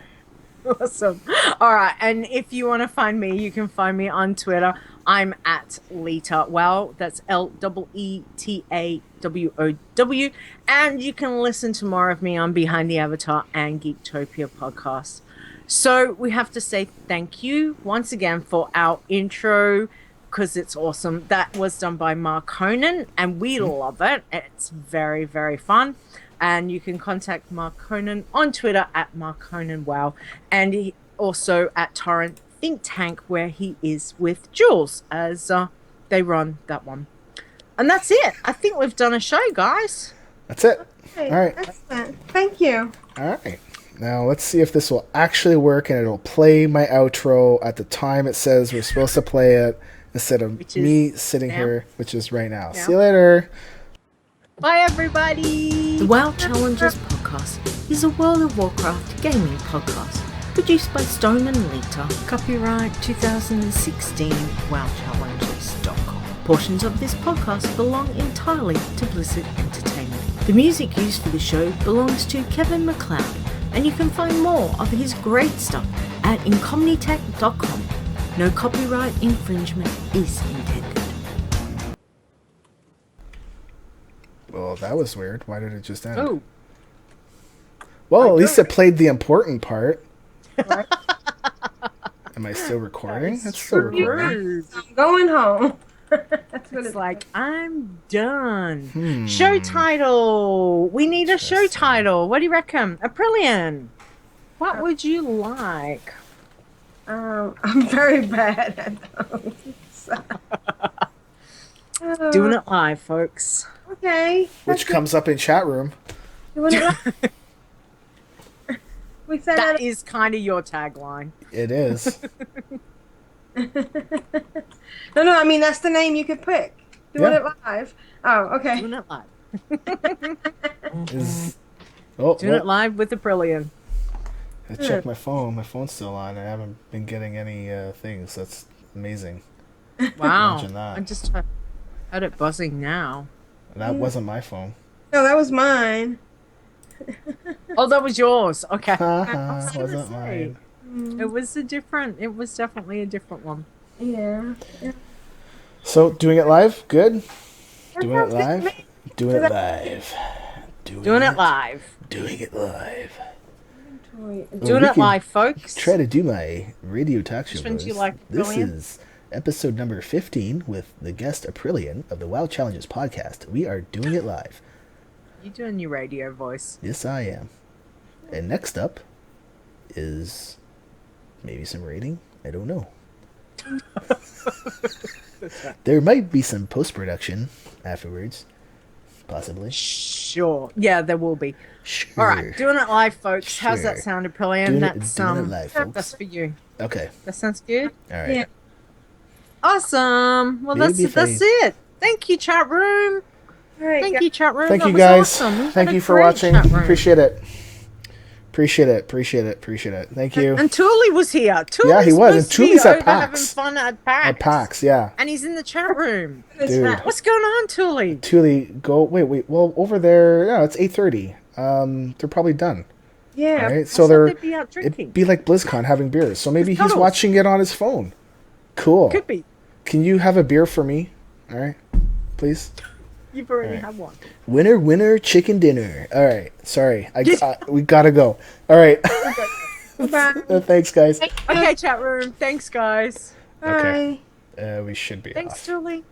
Awesome. All right, and if you want to find me, you can find me on Twitter. I'm at Leeta. Wow, that's LEETAWOW. And you can listen to more of me on Behind the Avatar and Geektopia podcasts. So we have to say thank you once again for our intro, because it's awesome. That was done by Mark Conan, and we love it. It's very, very fun. And you can contact Mark Conan on Twitter at MarkConanWow, and he also at Torrent Think Tank, where he is with Jules as they run that one. And that's it. I think we've done a show, guys. That's it. Okay, All right. excellent. Thank you. All right. Now let's see if this will actually work, and it'll play my outro at the time it says we're supposed to play it, instead of me sitting now. here, which is right now. Now. See you later. Bye, everybody. The WoW Challenges podcast is a World of Warcraft gaming podcast produced by Stone and Leeta. Copyright 2016 WoWChallenges.com. Portions of this podcast belong entirely to Blizzard Entertainment. The music used for the show belongs to Kevin MacLeod, and you can find more of his great stuff at incomnitech.com. No copyright infringement is intended. Well, that was weird. Why did it just end? Oh. Well, at least it played the important part. Am I still recording? It's still recording. I'm going home. That's what It's like, I'm done. Show title. We need a show title. What do you reckon? Aprillian, what would you like? I'm very bad at those. So. Doing it live, folks. Okay. Which comes up in chat room. We said That is kind of your tagline. It is. No, I mean, that's the name you could pick. Doing it live. Oh, okay. Doing it live. Doing it live with Aprillian. I checked my phone. My phone's still on. I haven't been getting any things. That's amazing. Wow. Imagine that. I just heard it buzzing now. That wasn't my phone. No, that was mine. Oh, that was yours. Okay. Wasn't mine. It was definitely a different one. Yeah. So, doing it live? Good? Doing it live? Doing it live. Doing it live. Doing it live. Doing it live, folks. Try to do my radio talk show. Which one do you voice. like, This Aprillian? is episode number 15 with the guest Aprillian of the WoW Challenges podcast. We are doing it live. You doing your radio voice? Yes, I am. And next up is maybe some rating. I don't know. There might be some post-production afterwards. Possibly. Sure. Yeah, there will be. Sure. All right, doing it live, folks. How's that Sure. sound, Aprillian? Doing That's it live, folks. that's for you. Okay. That sounds good. All right. Yeah. Awesome. Well, that's it. Thank you, chat room. All right, Thank you, chat room. Thank That you, was guys. awesome. We Thank had a you for great watching. chat room. Appreciate it. Appreciate it. Thank you. And Thule was here. Yeah, he was. And Thule's at over PAX. having fun at PAX. At PAX, yeah. And he's in the chat room. Dude. What's going on, Thule? Thule, go. Wait. Well, over there, yeah, it's 8:30. They're probably done. Yeah. Right? I So thought they're. they'd be out drinking. It'd be like BlizzCon having beers. So maybe he's Cuddles. watching it on his phone. Cool. Could be. Can you have a beer for me? All right, please. You've already had one. Winner, chicken dinner. All right. Sorry, we gotta go. All right. Bye. Thanks, guys. Okay, chat room. Thanks, guys. Okay. We should be Thanks, off. Thule.